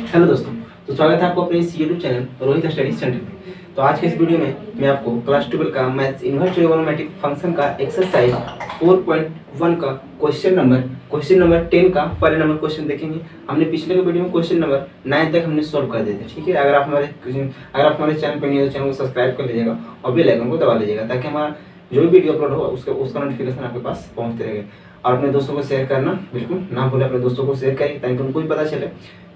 Hello दोस्तों, तो स्वागत है आपको अपने इस YouTube channel Rohit study centre में। तो आज के इस वीडियो में मैं आपको क्लास 12 का मैथ्स इन्वर्स ट्रिगोनोमेट्रिक फंक्शन का एक्सरसाइज 4.1 का क्वेश्चन नंबर 10 का पहले नंबर क्वेश्चन देखेंगे। हमने पिछले के वीडियो में क्वेश्चन नंबर 9 तक हमने सॉल्व कर दिए थे, ठीक है। अगर आप हमारे चैनल पर नहीं हो तो चैनल को सब्सक्राइब कर लीजिएगा और बेल आइकन को दबा लीजिएगा ताकि हमारा जो भी वीडियो अपलोड होगा उसका नोटिफिकेशन आपके पास पहुँचते रहेगा। और अपने दोस्तों को शेयर करना बिल्कुल ना भूलें, अपने दोस्तों को शेयर करिए ताकि उनको भी पता चले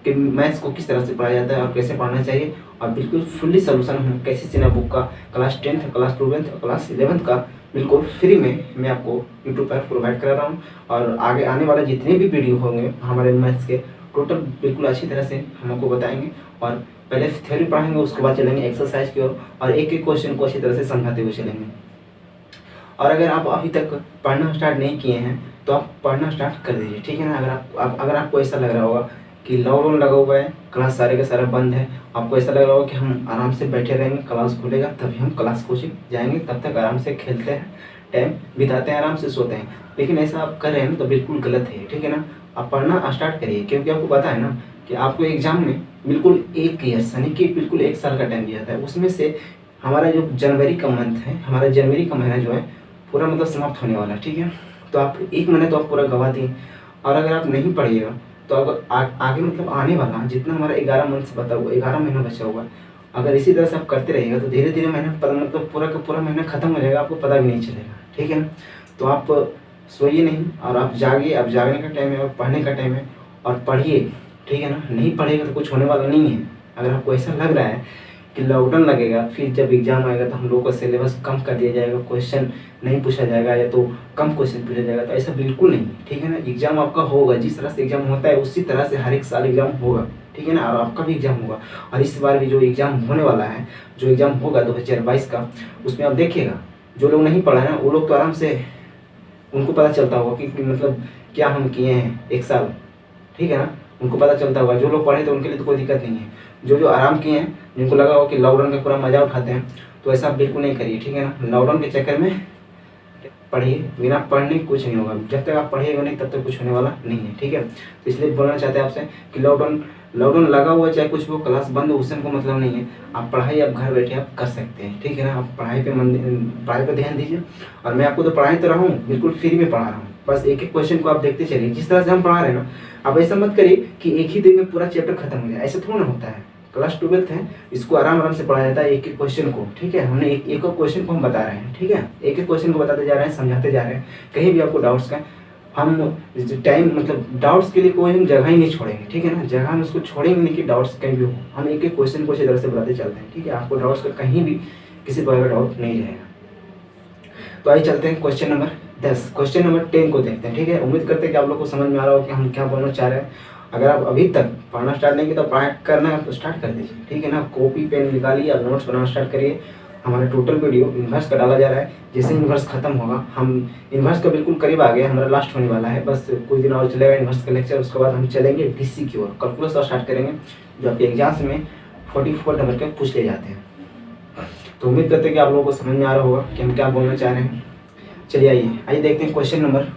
कि मैथ्स को किस तरह से पढ़ाया जाता है और कैसे पढ़ना चाहिए। और बिल्कुल फुल्ली सोल्यूशन हम कैसे सीना बुक का क्लास 10th, क्लास 12th और क्लास 11th का बिल्कुल फ्री में मैं आपको यूट्यूब पर प्रोवाइड कर रहा हूँ। और आगे आने वाले जितने भी वीडियो होंगे हमारे मैथ्स के टोटल बिल्कुल अच्छी तरह से हम आपको बताएंगे। और पहले थ्योरी पढ़ाएंगे, उसके बाद चलेंगे एक्सरसाइज की ओर और एक एक क्वेश्चन को अच्छी तरह से समझाते हुए चलेंगे। और अगर आप अभी तक पढ़ना स्टार्ट नहीं किए हैं तो आप पढ़ना स्टार्ट कर दीजिए, ठीक है ना। अगर आपको ऐसा लग रहा होगा कि लॉकडाउन लगा हुआ है, क्लास सारे का सारा बंद है, आपको ऐसा लग रहा होगा कि हम आराम से बैठे रहेंगे, क्लास खुलेगा तभी हम क्लास कोचिंग जाएंगे, तब तक आराम से खेलते हैं, टाइम बिताते हैं, आराम से सोते हैं, लेकिन ऐसा आप कर रहे हैं तो बिल्कुल गलत है, ठीक है ना। आप पढ़ना स्टार्ट करिए क्योंकि आपको पता है ना कि आपको एग्जाम में बिल्कुल एक ईयर यानी कि बिल्कुल 1 साल का टाइम दिया जाता है। उसमें से हमारा जो जनवरी का मंथ है, हमारा जनवरी का महीना जो है पूरा मतलब समाप्त होने वाला है, ठीक है। तो आप 1 महीना तो आप पूरा गवा दिए। और अगर आप नहीं पढ़िएगा तो अगर आगे मतलब आने वाला जितना हमारा 11 मंथ बता हुआ 11 महीना बचा हुआ, अगर इसी तरह से आप करते रहिएगा तो धीरे धीरे महीना मतलब पूरा का पूरा महीना खत्म हो जाएगा, आपको पता भी नहीं चलेगा, ठीक है ना। तो आप सोइए नहीं और आप जागिए, आप जागने का टाइम है और पढ़ने का टाइम है और पढ़िए, ठीक है ना। नहीं पढ़ेगा तो कुछ होने वाला नहीं है। अगर आपको ऐसा लग रहा है कि लॉकडाउन लगेगा, फिर जब एग्जाम आएगा तो हम लोगों का सिलेबस कम कर दिया जाएगा, क्वेश्चन नहीं पूछा जाएगा या तो कम क्वेश्चन पूछा जाएगा, तो ऐसा बिल्कुल नहीं, ठीक है ना। एग्जाम आपका होगा, जिस तरह से एग्जाम होता है उसी तरह से हर एक साल एग्जाम होगा, ठीक है ना। और आपका भी एग्जाम होगा। और इस बार भी जो एग्जाम होने वाला है, जो एग्जाम होगा 2022 का, उसमें आप देखिएगा जो लोग नहीं पढ़ा है ना वो लोग तो आराम से उनको पता चलता होगा कि मतलब क्या हम किए हैं 1 साल, ठीक है ना। उनको पता चलता होगा। जो लोग पढ़े तो उनके लिए तो कोई दिक्कत नहीं है। जो आराम किए हैं, जिनको लगा हो कि लॉकडाउन का पूरा मजा उठाते हैं, तो ऐसा बिल्कुल नहीं करिए, ठीक है ना। लॉकडाउन के चक्कर में पढ़िए, बिना पढ़ने कुछ नहीं होगा। जब तक आप पढ़िएगा नहीं तब तक कुछ होने वाला नहीं है, ठीक है। तो इसलिए बोलना चाहते हैं आपसे कि लॉकडाउन लगा हुआ चाहे कुछ हो, क्लास बंद हो, उससे हमको मतलब नहीं है। आप पढ़ाई आप घर बैठे आप कर सकते हैं, ठीक है ना। आप पढ़ाई पे ध्यान दीजिए। और मैं आपको तो पढ़ाई तो रहा हूँ, बिल्कुल फ्री में पढ़ा रहा हूँ। बस एक एक क्वेश्चन को आप देखते चलिए जिस तरह से हम पढ़ा रहे हैं ना। आप ऐसा मत करिए कि एक ही दिन में पूरा चैप्टर खत्म हो जाए, ऐसा थोड़ा ना होता है। क्लास 12th है, इसको आराम से पढ़ाया जाता है, एक एक क्वेश्चन को, ठीक है। हमने एक एक क्वेश्चन को हम बता रहे हैं, ठीक है। एक एक क्वेश्चन को बताते जा रहे हैं, समझाते जा रहे हैं। कहीं भी आपको डाउट्स का हम टाइम मतलब डाउट्स के लिए कोई हम जगह ही नहीं छोड़ेंगे, ठीक है ना। जगह हम उसको छोड़ेंगे नहीं कि डाउट्स कहीं भी हो। हम एक एक क्वेश्चन को अच्छी तरह से बताते चलते हैं, ठीक है। आपको डाउट्स का कहीं भी किसी प्रकार का डाउट नहीं रहेगा। तो आइए चलते हैं क्वेश्चन नंबर 10, क्वेश्चन नंबर 10 को देखते हैं, ठीक है। उम्मीद करते हैं कि आप लोग को समझ में आ रहा हो कि हम क्या बोलना चाह रहे हैं। अगर आप अभी तक पढ़ना स्टार्ट नहीं किया तो पढ़ाई करना है तो स्टार्ट कर दीजिए, ठीक है ना। कॉपी पेन निकालिए और नोट्स बनाना स्टार्ट करिए। हमारा टोटल वीडियो इन्वर्स का डाला जा रहा है। जैसे इन्वर्स खत्म होगा, हम इन्वर्स का बिल्कुल करीब आ गए, हमारा लास्ट होने वाला है, बस कुछ दिन और चलेगा इन्वर्स का लेक्चर। उसके बाद हम चलेंगे डीसी की ओर, कैलकुलस और स्टार्ट करेंगे, जो आपके एग्जाम्स में 44 नंबर के पूछ ले जाते हैं। तो उम्मीद करते हैं कि आप लोगों को समझ में आ रहा होगा कि हम क्या बोलना चाह रहे हैं। चलिए आइए देखते हैं क्वेश्चन नंबर 10।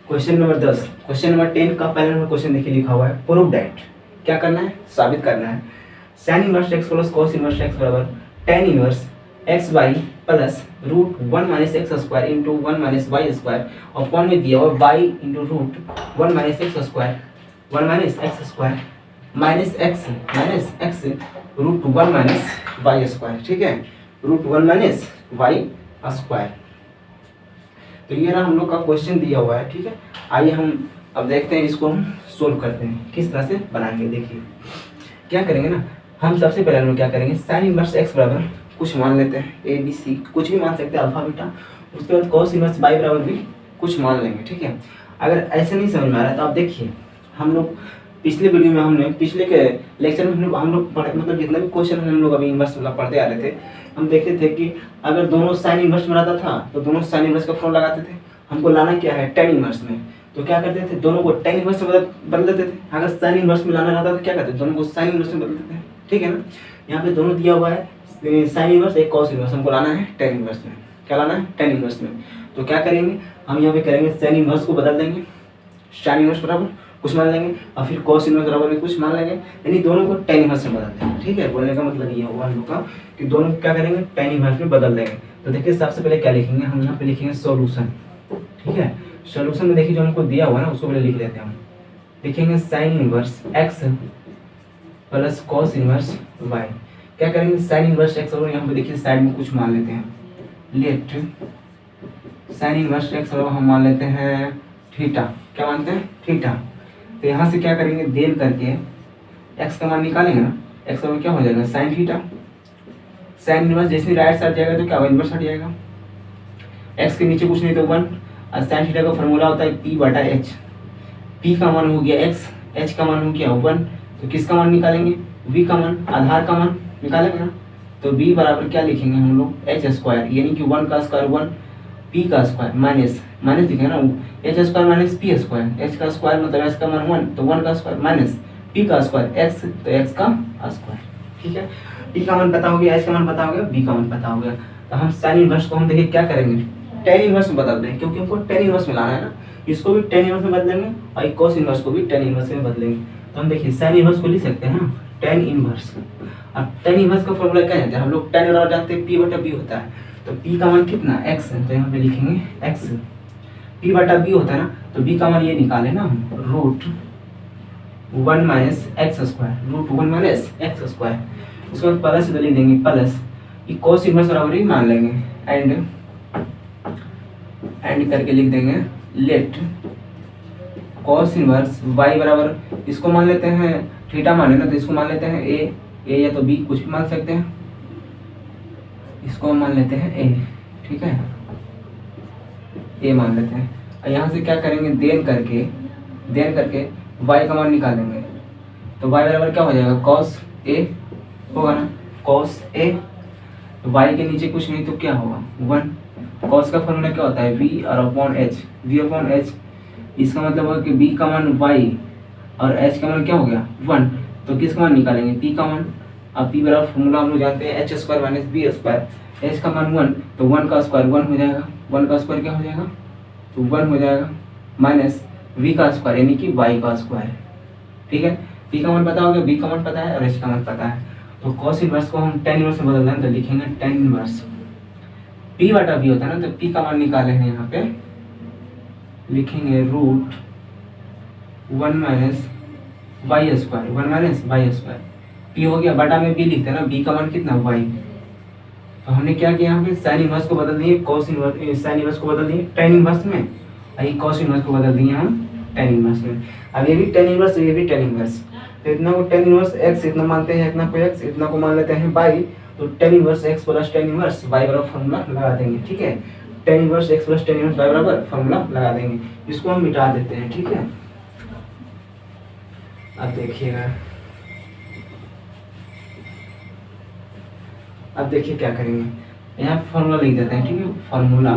क्वेश्चन नंबर 10 का पहला नंबर क्वेश्चन देखिए लिखा हुआ है, प्रूव दैट। क्या करना है? साबित करना है। sin inverse x plus cos inverse x बराबर tan inverse x y plus root 1 minus x square into 1 minus y square और फॉर्म में दिया हुआ y into root 1 minus x square 1 minus x square minus x root 1 minus y square, ठीक है। Root 1 minus y square. तो ये रहा हम लोग का क्वेश्चन दिया हुआ है, ठीक है। आइए हम अब देखते हैं, इसको हम सोल्व करते हैं किस तरह से बनाएंगे। देखिए क्या करेंगे ना, हम सबसे पहले हम क्या करेंगे, साइन इनवर्स एक्स बराबर कुछ मान लेते हैं, ए बी सी कुछ भी मान सकते हैं, अल्फा बीटा। उसके बाद कॉस इनवर्स बाई बराबर भी कुछ मान लेंगे, ठीक है। अगर ऐसे नहीं समझ में आ रहा है तो आप देखिए, हम लोग पिछले वीडियो में हमने पिछले के लेक्चर में हम लोग पढ़े, मतलब जितना भी क्वेश्चन हम लोग अभी इनवर्स वाला पढ़ते आ रहे थे, हम देखते थे कि अगर दोनों साइन इनवर्स में रहता था तो दोनों साइन इनवर्स का फॉर्म लगाते थे। हमको लाना क्या है, tan इनवर्स में, तो क्या करते थे, दोनों को tan इनवर्स में बदल देते थे। अगर sin इनवर्स में लाना रहता तो क्या करते थे, दोनों को sin इनवर्स में बदल देते हैं, ठीक है ना। यहाँ पे दोनों दिया हुआ है, sin इनवर्स एक cos इनवर्स, हमको लाना है tan इनवर्स में। क्या लाना है, tan इनवर्स में। तो क्या करेंगे हम यहाँ पे करेंगे, sin इनवर्स को बदल देंगे, tan इनवर्स बराबर कुछ मान लेंगे और फिर cos इनवर्स बराबर में कुछ मान लेंगे, यानी दोनों को tan इनवर्स में बदल देंगे। ठीक है, बोलने का मतलब ये हुआ हम लोग का कि दोनों को क्या करेंगे, tan इनवर्स में बदल देंगे। तो देखिए सबसे पहले क्या लिखेंगे हम, यहाँ पे लिखेंगे सॉल्यूशन। ठीक है, सॉल्यूशन में देखिए जो हमको दिया हुआ है ना उसको पहले लिख लेते हैं हम। लिखेंगे sin inverse x plus cos inverse y। क्या करेंगे, sin इनवर्स x और यहाँ पे देखिए साइड में कुछ मान लेते हैं, लेट sin इनवर्स x और हम मान लेते हैं थीटा। क्या मानते हैं, थीटा। तो यहाँ से क्या करेंगे, देन करके x का मान निकालेंगे ना, x और क्या हो जाएगा sin थीटा। sin इनवर्स जैसे राइट साइड जाएगा तो क्या होगा, इनवर्स हट जाएगा। x के नीचे कुछ नहीं तो 1, और sin थीटा का फॉर्मूला होता है p/h। p का मान हो गया x, h का मान हो गया 1, तो किसका मान निकालेंगे, v का मान, आधार का मान निकालेंगे ना। तो b बराबर क्या लिखेंगे हम लोग, h स्क्वायर, यानी कि 1 का स्क्वायर 1, p का स्क्वायर माइनस माइनस लिखेंगे ना, h square minus p square. h का स्क्वायर मतलब h का मान 1, तो 1 का स्क्वायर माइनस p का स्क्वायर x, तो x का स्क्वायर। ठीक है, p का मान पता हो गया, h का मान पता हो गया, b का मान पता हो गया। तो हम साइन इनवर्स को हम देखिए क्या करेंगे, tan इनवर्स में बदल देंगे, क्योंकि हमको tan इनवर्स में लाना है ना। इसको भी tan इनवर्स में बदलेंगे और cos इनवर्स को भी tan इनवर्स में बदलेंगे। तो हम देखिए साइन इनवर्स को लिख सकते हैं ना, tan इनवर्स। अब tan इनवर्स का फॉर्मूला क्या जानते हैं हम लोग, tan बराबर जानते हैं p/b होता है। तो p का मान कितना x है, तो यहाँ पे लिखेंगे x। p/b होता है ना, तो b का मान ये निकाले ना हम, √1 minus x square, √1 minus x square. उसके बाद प्लस से लिख देंगे प्लस, ये cos इनवर्स बराबर ही मान लेंगे, एंड करके लिख देंगे लेट cos इनवर्स y बराबर, इसको मान लेते हैं थीटा माने ना, तो इसको मान लेते हैं a या तो b, कुछ भी मान सकते हैं। इसको मान लेते हैं a, ठीक है, a मान लेते हैं। और यहाँ से क्या करेंगे, देन करके y का मान निकालेंगे। तो y बराबर क्या हो जाएगा, cos a होगा ना, cos a। तो y के नीचे कुछ नहीं तो क्या होगा 1। cos का फॉर्मूला क्या होता है, v और अपॉन h, v/h। इसका मतलब होगा कि b का मान y और h का मान क्या हो गया 1, तो किसका मान निकालेंगे, p का मान। अब p बराबर फॉर्मूला हम लोग जानते हैं h square minus b square. h का मान 1, तो 1 का स्क्वायर 1 हो जाएगा, 1 का स्क्वायर क्या हो जाएगा, तो 1 हो जाएगा, माइनस v का स्क्वायर यानी कि y का स्क्वायर। ठीक है, p का मान पता हो गया, b का मान पता है और h का मान पता है। तो cos इनवर्स को हम tan इनवर्स में बदल दें, तो लिखेंगे tan इनवर्स p/b होता है ना, तो p का मान निकाले हैं यहाँ पे, लिखेंगे √1 minus y square, 1 minus y square. p हो गया, बटा में b लिखते हैं ना, b का मान कितना y। तो हमने क्या किया यहाँ पे, साइन इनवर्स को बदल दिए cos इनवर्स, साइन इनवर्स को बदल दिए tan इनवर्स में, और ये cos इनवर्स को बदल दिए हम tan इनवर्स में। अब ये भी tan इनवर्स, ये भी tan इनवर्स। तो इतना को tan इनवर्स x इतना मानते हैं, इतना को x, इतना को मान लेते हैं y। तो tan inverse x plus tan inverse y बराबर फॉर्मूला लगा देंगे। ठीक है, tan inverse x plus tan inverse y बराबर फॉर्मूला लगा देंगे। इसको हम मिटा देते हैं। ठीक है, अब देखिएगा, अब देखिए क्या करेंगे, यहाँ फॉर्मूला लिख देते हैं। ठीक है, formula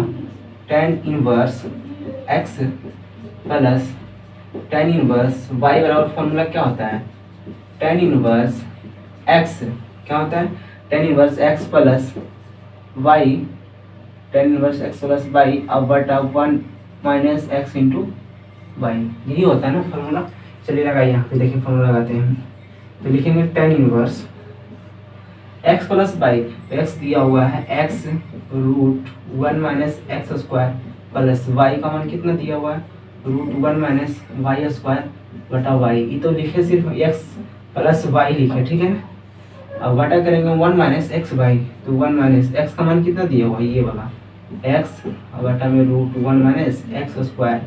tan inverse x plus tan inverse y बराबर फॉर्मूला क्या होता है, tan इनवर्स x क्या होता है, tan inverse x plus y, tan inverse x plus y अब बटा 1 माइनस x इंटू y, यही होता है ना फॉर्मूला। चलिए लगाइए, यहाँ पे देखिए फॉर्मूला लगाते हैं। तो लिखेंगे tan inverse x plus y, तो x दिया हुआ है x √1 minus x square plus y का मान कितना दिया हुआ है, √1 माइनस y स्क्वायर बटा y। ये तो लिखे सिर्फ x प्लस y लिखे, ठीक है। अब बटा करेंगे 1 माइनस एक्स वाई, तो 1 माइनस एक्स का मान कितना दिया हुआ है, ये वाला x, और बटा में √1 माइनस एक्स स्क्वायर,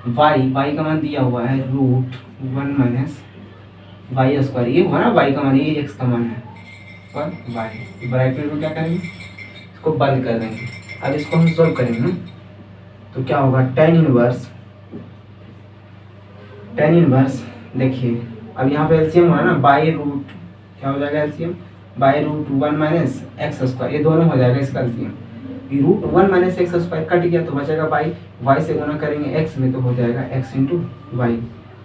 y का मान दिया हुआ है √1 माइनस वाई स्क्वायर। ये हुआ ना y का मान, ये x का मान है और y। ब्रैकेट में क्या करेंगे, इसको बंद कर देंगे। अब इसको हम सॉल्व करेंगे ना, तो क्या होगा tan इनवर्स देखिए, अब यहाँ पे एलसीएम हुआ ना, बाई रूट क्या हो जाएगा LCM, by √1 minus x square, ये दोनों हो जाएगा इसका LCM. √1 minus x square cut गया तो बचेगा बाई, वाई से गुना करेंगे एक्स में तो हो जाएगा एक्स इंटू वाई,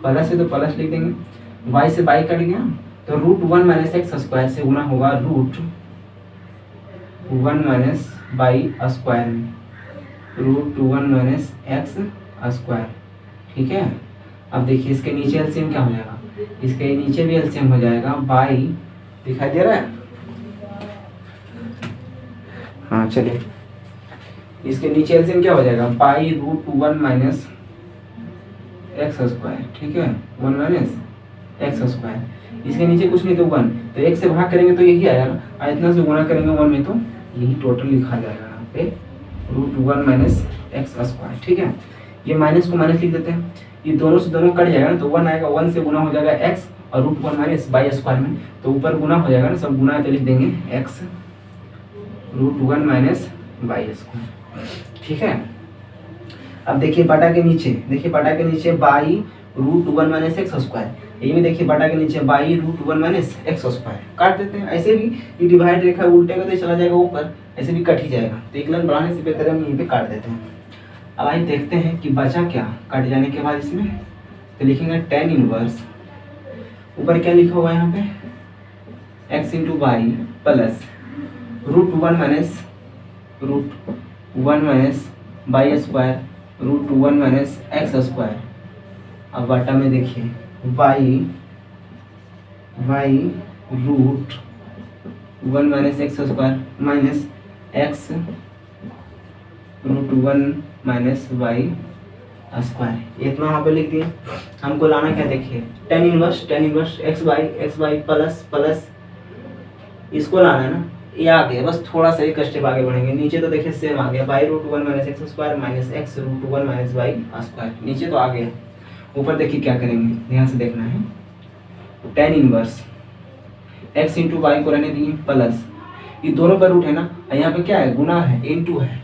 प्लस से तो प्लस लिख देंगे, वाई से बाई कट गया तो √1 माइनस एक्स स्क्वायर से गुना होगा √1 माइनस बाई स्क्वायर में, √1 माइनस एक्स स्क्वायर। ठीक है, अब देखिए इसके नीचे एलसीएम क्या हो जाएगा, इसके नीचे भी एलसीएम हो जाएगा बाई, दिखाई दे रहा है? हाँ चलिए, इसके नीचे एलसीएम क्या हो जाएगा, by root 1 minus x square, ठीक है, 1 माइनस एक्स स्क्वायर। इसके नीचे कुछ नहीं तो 1, तो 1 से भाग करेंगे तो यही आएगा ना, और इतना से गुणा करेंगे 1 में तो यही टोटल लिखा जाएगा यहाँ पे रूट 1 माइनस एक्स स्क्वायर, ठीक है। ये माइनस को माइनस लिख देते हैं, ये दोनों से दोनों कट जाएगा ना, तो 1 आएगा, 1 से गुना हो जाएगा x और रूट 1 माइनस बाई स्क्वायर में, तो ऊपर गुना हो जाएगा ना, सब गुना है तो लिख देंगे x root 1 minus y square, ठीक है। अब देखिए बटा के नीचे, देखिए बटा के नीचे by root 1 minus x square, ये भी देखिए बटा के नीचे by root 1 minus x square, काट देते हैं। ऐसे भी ये डिवाइड रेखा उल्टे का तो चला जाएगा ऊपर, ऐसे भी कट ही जाएगा, तो एक लाइन बढ़ाने से बेहतर हम यहीं पे काट देते हैं। अब आइए देखते हैं कि बचा क्या कट जाने के बाद इसमें, तो लिखेंगे टेन इनवर्स, ऊपर क्या लिखा हुआ है यहाँ पे x into y plus root 1 minus y square root 1 minus x square. अब बटा में देखिए y root 1 minus x square minus x root 1 minus y square, इतना यहाँ पे लिख दिए। हमको लाना क्या, देखिए tan inverse x y plus इसको लाना है ना, ये आ गया, बस थोड़ा सा एक स्टेप आगे बढ़ेंगे। नीचे तो देखिए सेम आ गया, by root 1 minus x square minus x root 1 minus y square, नीचे तो आ गया। ऊपर देखिए क्या करेंगे, ध्यान से देखना है, tan inverse x into y को रहने दिए प्लस, ये दोनों का रूट है ना, यहाँ पे क्या है, गुना है, इनटू है,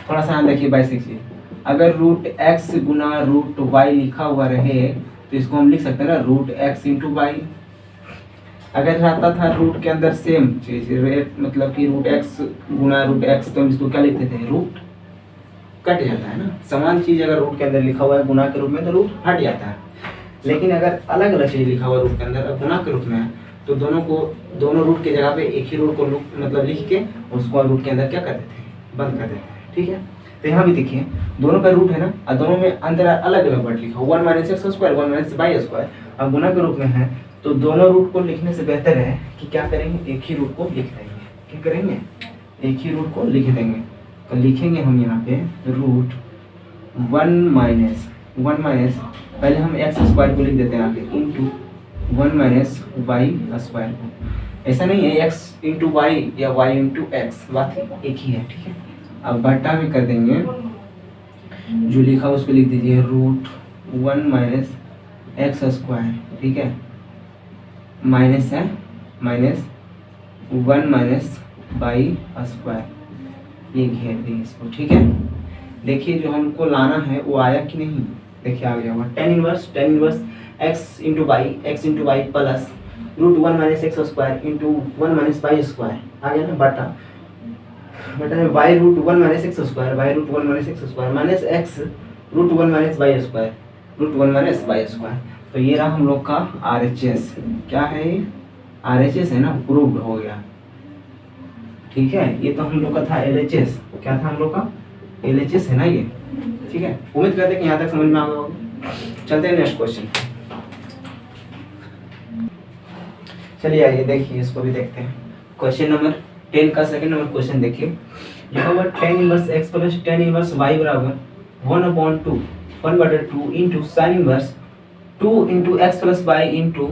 थोड़ा सा ध्यान रखिए बेसिक चीज। अगर रूट एक्स गुना रूट वाई लिखा हुआ रहे तो इसको हम लिख सकते हैं ना रूट एक्स इंटू वाई। अगर रहता था रूट के अंदर सेम चीज, मतलब कि रूट एक्स गुना रूट एक्स, तो हम इसको क्या लिखते थे, रूट कट जाता है ना, समान चीज अगर रूट के अंदर लिखा हुआ है गुना के रूप में तो रूट हट जाता है। लेकिन अगर अलग अलग चीज लिखा हुआ रूट के अंदर गुना के रूप में है तो दोनों रूट की जगह पे एक ही रूट को मतलब लिख के उसको रूट के अंदर क्या कर देते हैं, बंद कर देते हैं, ठीक है। तो यहाँ भी देखिए दोनों का रूट है ना, और दोनों में अंदर अलग अलग वर्ड लिखा, 1 minus x square 1 minus y square, अब गुना के रूप में है तो दोनों रूट को लिखने से बेहतर है कि क्या करेंगे, एक ही रूट को लिख देंगे। क्या करेंगे, एक ही रूट को लिख देंगे। तो लिखेंगे हम यहाँ पे रूट 1 माइनस पहले हम एक्स स्क्वायर को लिख देते हैं आगे, इंटू 1 माइनस वाई स्क्वायर को। ऐसा नहीं है एक्स इंटू वाई या वाई इंटू एक्स, बात एक ही है, ठीक है। अब बटा में कर देंगे, जो लिखा उस पर लिख दीजिए रूट 1 माइनस एक्स स्क्वायर, ठीक है, माइनस है माइनस 1 माइनस वाई स्क्वायर, ये घेर देंगे इसको, ठीक है। देखिए जो हमको लाना है वो आया कि नहीं, देखिए आ गया हुआ tan inverse x into y plus root 1 minus x square into 1 minus y square, आ गया ना बटा में y root 1 minus x square minus x root 1 minus y square, तो ये रहा हम लोग का RHS। क्या है ये, RHS है ना, प्रूव्ड हो गया, ठीक है। ये तो हम लोग का था LHS, क्या था हम लोग का, LHS है ना ये, ठीक है। उम्मीद करते हैं कि यहाँ तक समझ में आ गया होगा। चलते हैं नेक्स्ट क्वेश्चन, चलिए आइए देखिए इसको भी देखते हैं। क्वेश्चन नंबर 10 का सेकंड नंबर क्वेश्चन देखिए, लिखा हुआ tan inverse x plus tan inverse y बराबर 1/2 into sine inverse 2 into x plus y into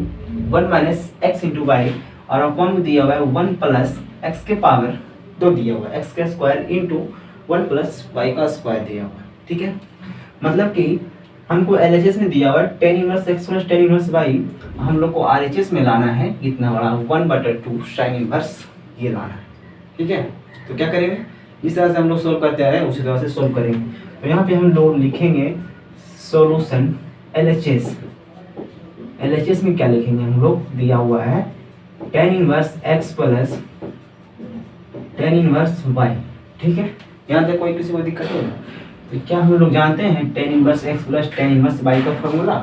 1 minus x into y, और अपॉन में दिया हुआ है 1 प्लस एक्स के पावर 2 दिया हुआ है, एक्स का स्क्वायर इंटू 1 प्लस वाई का स्क्वायर दिया हुआ है, ठीक है। मतलब कि हमको LHS में दिया हुआ है tan inverse x plus tan inverse y, हम लोग को RHS में लाना है इतना बड़ा 1/2 साइन इनवर्स, ये लाना है, ठीक है। तो क्या करेंगे, इस तरह से हम लोग सोल्व करते आ रहे हैं उसी तरह से सोल्व करेंगे। तो यहाँ पे हम लोग लिखेंगे सॉल्यूशन LHS में क्या लिखेंगे हम लोग, दिया हुआ है tan inverse x plus tan inverse y, ठीक है। यहाँ तक कोई किसी को दिक्कत है, तो क्या हम लोग जानते हैं tan inverse x plus tan inverse y का फॉर्मूला,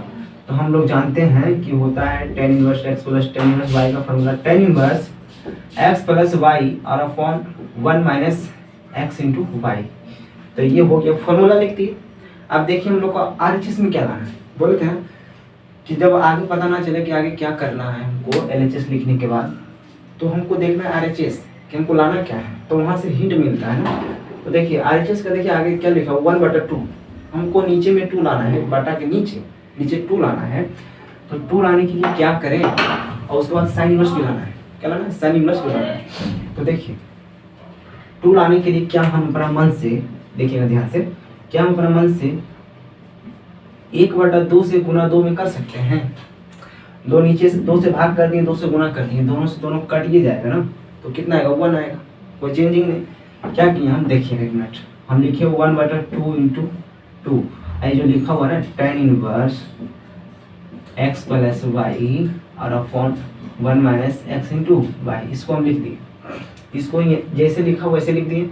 तो हम लोग जानते हैं कि होता है tan inverse x plus tan inverse y का formula tan inverse x plus y और upon 1 minus x into y, तो ये हो गया फॉर्मूला लिख दिए। अब देखिए हम लोग को RHS में क्या लाना है, बोलते हैं कि जब आगे पता ना चले कि आगे क्या करना है हमको LHS लिखने के बाद, तो हमको देखना है RHS कि हमको लाना क्या है, तो वहाँ से हिंट मिलता है ना। तो देखिए RHS का देखिए आगे क्या लिखा 1/2, हमको नीचे में 2 लाना है, बटा के नीचे 2 लाना है। तो 2 लाने के लिए क्या करें, और उसके बाद साइन इनवर्स भी लाना है। क्या लाना है? साइन इनवर्स भी लाना है। तो देखिए 2 लाने के लिए क्या हम अपना मन से, देखिएगा ध्यान से, क्या हम अपना मन से 1/2 से गुना 2 में कर सकते हैं। 2 नीचे से 2 से भाग कर दिए, 2 से गुना कर दिए, दोनों से दोनों कट ही जाएगा ना, तो कितना आएगा 1 आएगा, कोई चेंजिंग नहीं। क्या किया हम, देखिए 1 मिनट, हम लिखे 1/2 इंटू 2, जो लिखा हुआ है tan inverse x plus y और upon 1 minus x into y, इसको हम लिख दिए, इसको जैसे लिखा हुआ वैसे लिख दिए।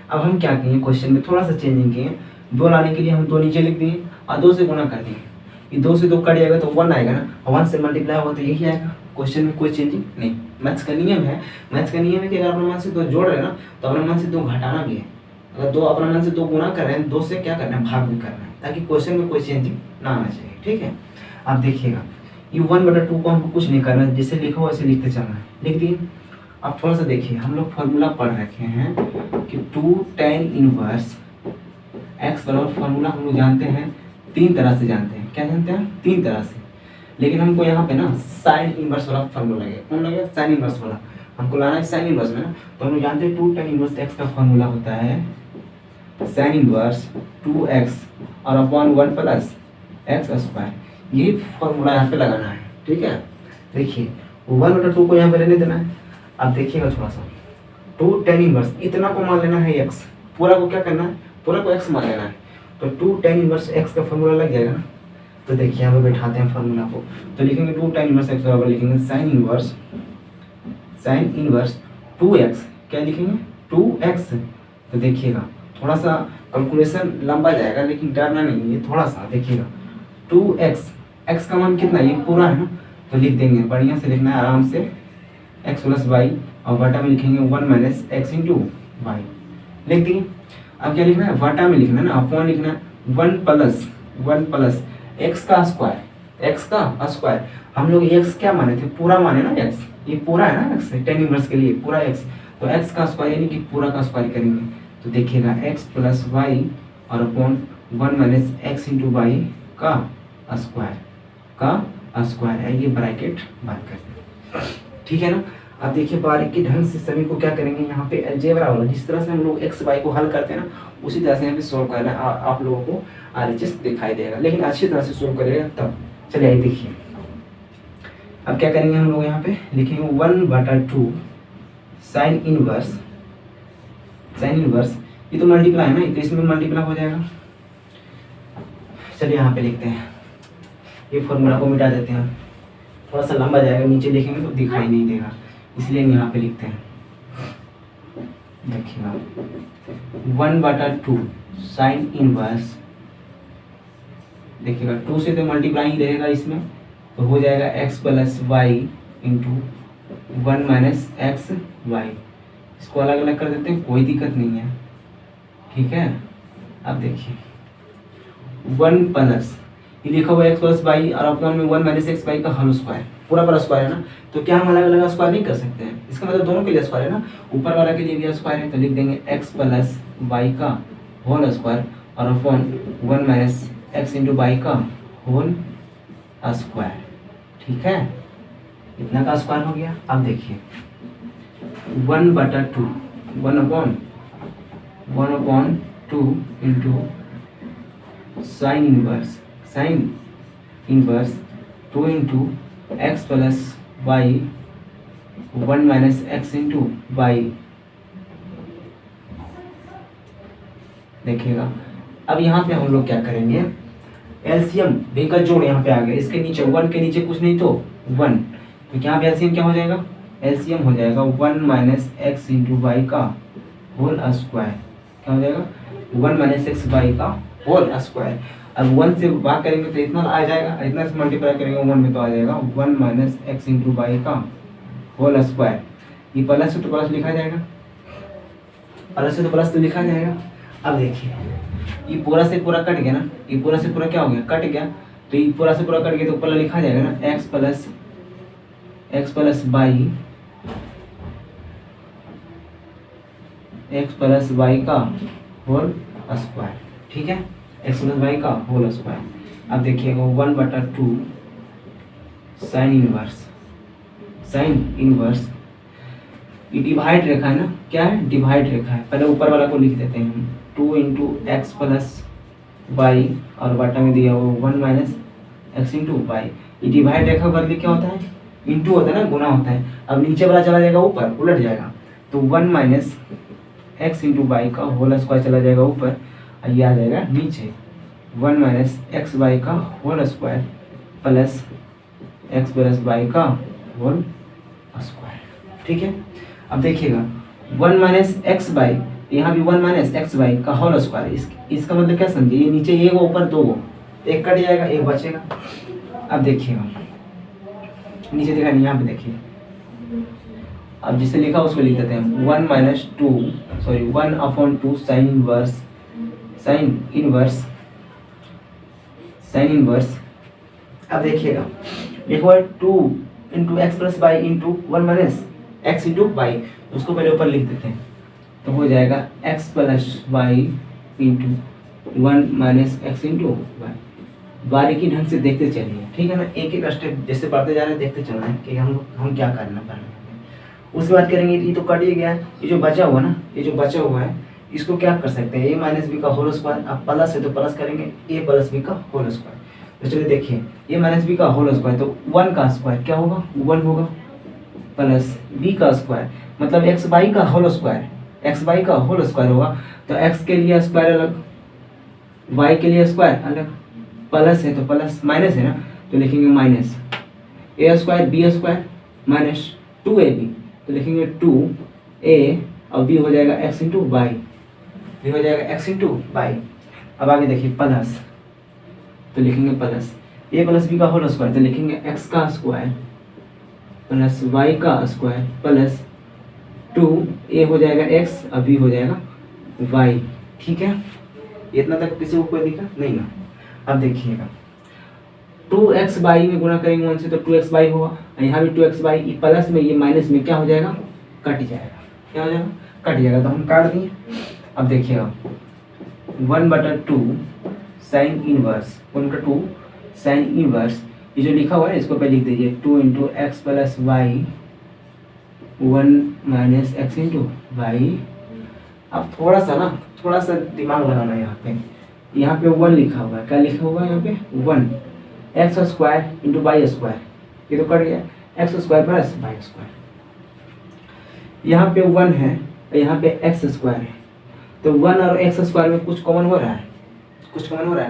अब हम क्या किए, क्वेश्चन में थोड़ा सा चेंजिंग किए, 2 लाने के लिए हम 2 नीचे लिख दिए और 2 से गुना कर दिए। ये 2 से 2 कट जाएगा तो 1 आएगा ना, और 1 से मल्टीप्लाई होगा तो यही आएगा। क्वेश्चन में कोई चेंजिंग नहीं। मैथ्स का नियम है, कि अगर अपने मन से 2 जोड़ रहे हैं ना, तो अपने मन से 2 घटाना भी है। अगर 2 अपने मन से 2 गुना कर रहे हैं, 2 से क्या करना है, भाग भी करना है, ताकि क्वेश्चन में कोई चेंजिंग ना आना चाहिए। ठीक है, आप देखिएगा ये 1/2 को हमको कुछ नहीं करना है, जैसे लिखा हुआ वैसे लिखते चलना है, लिख दिए। अब थोड़ा सा देखिए, हम लोग फॉर्मूला पढ़ रखे हैं कि 2 tan इनवर्स x बराबर, फॉर्मूला हम लोग जानते हैं 3 तरह से जानते हैं। क्या जानते हैं? 3 तरह से। लेकिन हमको यहाँ पे ना साइन इनवर्स वाला फॉर्मूला लगेगा। कौन लगेगा? साइन इनवर्स वाला हमको लाना है, साइन इनवर्स में ना। तो हम लोग जानते हैं 2 tan इनवर्स x का फॉर्मूला होता है साइन इनवर्स 2x और अपॉन 1 प्लस एक्स स्क्वायर। ये फॉर्मूला यहाँ पे लगाना है। ठीक है, देखिए 1/2 को यहाँ पे रहने देना है। अब देखिएगा थोड़ा सा, 2 tan इनवर्स, इतना को मान लेना है x, पूरा को क्या करना है, पूरा को x मान लेना है। तो 2 tan इनवर्स x का फॉर्मूला लग जाएगा ना। तो देखिए यहाँ पे बैठाते हैं फॉर्मूला को, तो लिखेंगे 2 tan इनवर्स x बराबर लिखेंगे साइन इनवर्स 2x, क्या लिखेंगे 2x। तो देखिएगा थोड़ा सा कैलकुलेशन लंबा जाएगा, लेकिन डरना नहीं है, थोड़ा सा देखिएगा 2x, x का मान कितना, ये पूरा है ना, तो लिख देंगे, बढ़िया से लिखना है आराम से, x प्लस वाई और बटा में लिखेंगे 1 माइनस एक्स इंटू वाई, लिख दिए। अब क्या लिखना है, बटा में लिखना है ना, अपॉन लिखना है 1 प्लस एक्स का स्क्वायर। हम लोग x क्या माने थे, पूरा माने ना, x ये पूरा है ना, x tan इनवर्स के लिए पूरा x, तो x का स्क्वायर यानी कि पूरा का स्क्वायर करेंगे। तो देखिएगा x प्लस वाई और upon 1 minus x into y का स्क्वायर है, ये ब्रैकेट बंद कर दें। ठीक है ना। अब देखिए बारीकी ढंग से सभी को क्या करेंगे, यहाँ पे अलजेब्रा वाला जिस तरह से हम लोग एक्स वाई को हल करते हैं ना, उसी तरह से यहाँ पे सोल्व करना है। आप लोगों को RHS दिखाई देगा, लेकिन अच्छी तरह से सोल्व करेगा तब। चलिए आइए देखिए, अब क्या करेंगे हम लोग, यहाँ पे लिखेंगे 1/2 साइन इनवर्स, ये तो मल्टीप्लाई है ना, तो इसमें मल्टीप्लाई हो जाएगा। चलिए यहाँ पे लिखते हैं, ये फॉर्मूला को मिटा देते हैं, थोड़ा सा लंबा जाएगा, नीचे लिखेंगे तो दिखाई नहीं देगा, इसलिए हम यहाँ पे लिखते हैं। देखिएगा 1/2 साइन इनवर्स, देखिएगा 2 से तो मल्टीप्लाई ही रहेगा इसमें, तो हो जाएगा x plus y into 1 minus x y. इसको अलग अलग कर देते हैं, कोई दिक्कत नहीं है। ठीक है, अब देखिए 1 प्लस, ये लिखा हुआ x प्लस वाई और अपॉन में 1 माइनस एक्स वाई का होल स्क्वायर, पूरा पर स्क्वायर है ना, तो क्या हम अलग अलग स्क्वायर नहीं कर सकते हैं, इसका मतलब दोनों के लिए स्क्वायर है ना, ऊपर वाला के लिए भी स्क्वायर है, तो लिख देंगे x प्लस वाई का होल स्क्वायर और upon 1 minus x into y का होल स्क्वायर। ठीक है, इतना का स्क्वायर हो गया। अब देखिए 1/2 1/2 into sine inverse 2 into x plus y 1 minus x into y. देखिएगा अब यहाँ पे हम लोग क्या करेंगे, एलसीएम बे का जोड़ यहाँ पे आ गया, इसके नीचे 1 के नीचे कुछ नहीं तो 1, तो यहाँ पे एलसीएम क्या हो जाएगा, एलसीएम हो जाएगा 1 माइनस एक्स इंटू वाई का होल स्क्वायर। क्या हो जाएगा, 1 माइनस एक्स वाई का होल स्क्वायर। अब 1 से भाग करेंगे तो इतना आ जाएगा, इतना से मल्टीप्लाई करेंगे 1 में तो आ जाएगा 1 माइनस एक्स इंटू वाई का होल स्क्वायर। ये प्लस से तो प्लस लिखा जाएगा, प्लस से तो प्लस तो लिखा जाएगा। अब देखिए ये पूरा से पूरा कट गया ना, ये पूरा से पूरा क्या हो गया, कट गया, तो ये पूरा से पूरा करके तो ऊपर लिखा जाएगा ना x प्लस वाई का होल स्क्वायर, ठीक है, x प्लस वाई का होल स्क्वायर। अब देखिएगा 1/2 साइन इनवर्स, ये डिवाइड रेखा है ना, क्या है, डिवाइड रेखा है। पहले ऊपर वाला को लिख देते हैं हम, 2 इंटू एक्स प्लस वाई और बटा में दिया हुआ 1 माइनस एक्स इंटू वाई। ये डिवाइड रेखा बदले क्या होता है, इंटू होता है ना, गुना होता है। अब नीचे वाला चला जाएगा ऊपर, उलट जाएगा, तो 1 माइनस एक्स इंटू वाई का होल स्क्वायर चला जाएगा ऊपर, और ये आ जाएगा नीचे 1 माइनस एक्स वाई का whole square plus x plus y का होल स्क्वायर, ठीक है। अब देखिएगा 1 माइनस एक्स वाई, यहाँ भी 1 माइनस एक्स वाई का होल स्क्वायर, इसका मतलब क्या समझिए, ये नीचे एक ऊपर दो, एक कट जाएगा एक बचेगा। अब देखिएगा नीचे देखा नहीं, यहाँ पे देखिए, अब जिसे लिखा उसको लिख देते हैं 1/2 साइन इनवर्स। अब देखिएगा एक बार 2 into x plus y into 1 minus x into y, उसको पहले ऊपर लिख देते हैं, तो हो जाएगा x plus y into 1 minus x into y. बारीकी ढंग से देखते चलिए, ठीक है ना, एक एक स्टेप जैसे बढ़ते जा रहे हैं देखते चलना है कि हम क्या करना पड़ रहे हैं। उसके बाद करेंगे, ये तो कट ही गया, ये जो बचा हुआ ना, ये जो बचा हुआ है इसको क्या कर सकते हैं, a माइनस बी का होल स्क्वायर। अब प्लस है तो प्लस करेंगे a प्लस बी का होल स्क्वायर। तो चलिए देखिए a माइनस बी का होल स्क्वायर, तो 1 का स्क्वायर क्या होगा, 1 होगा, प्लस b का स्क्वायर मतलब एक्स वाई का होल स्क्वायर होगा। तो x के लिए स्क्वायर अलग, y के लिए स्क्वायर अलग, प्लस है तो प्लस, माइनस है ना तो लिखेंगे minus a square b square minus 2ab, तो लिखेंगे 2a और b हो जाएगा x इंटू वाई, b हो जाएगा x इंटू वाई। अब आगे देखिए प्लस, तो लिखेंगे प्लस a प्लस b का होल स्क्वायर, तो लिखेंगे x का स्क्वायर प्लस y का स्क्वायर प्लस 2a हो जाएगा x और b हो जाएगा y, ठीक है। इतना तक किसी को कोई दिक्कत नहीं ना। अब देखिएगा 2x बाई में गुणा करेंगे 1 से तो 2x बाई होगा, यहाँ भी 2x बाई, प्लस में ये माइनस में क्या हो जाएगा, कट जाएगा, क्या हो जाएगा, कट जाएगा, तो हम काट दिए। अब देखिएगा 1/2 साइन इनवर्स, ये जो लिखा हुआ है इसको पहले लिख दीजिए, 2 into x plus y 1 minus x into y. अब थोड़ा सा दिमाग लगाना है यहाँ पे 1 लिखा हुआ है, क्या लिखा हुआ है यहाँ पे 1 x square into y square, ये तो कट गया, x square plus y square. यहाँ पे 1 है और यहाँ पे एक्स स्क्वायर है, तो 1 और एक्स स्क्वायर में कुछ कॉमन हो रहा है,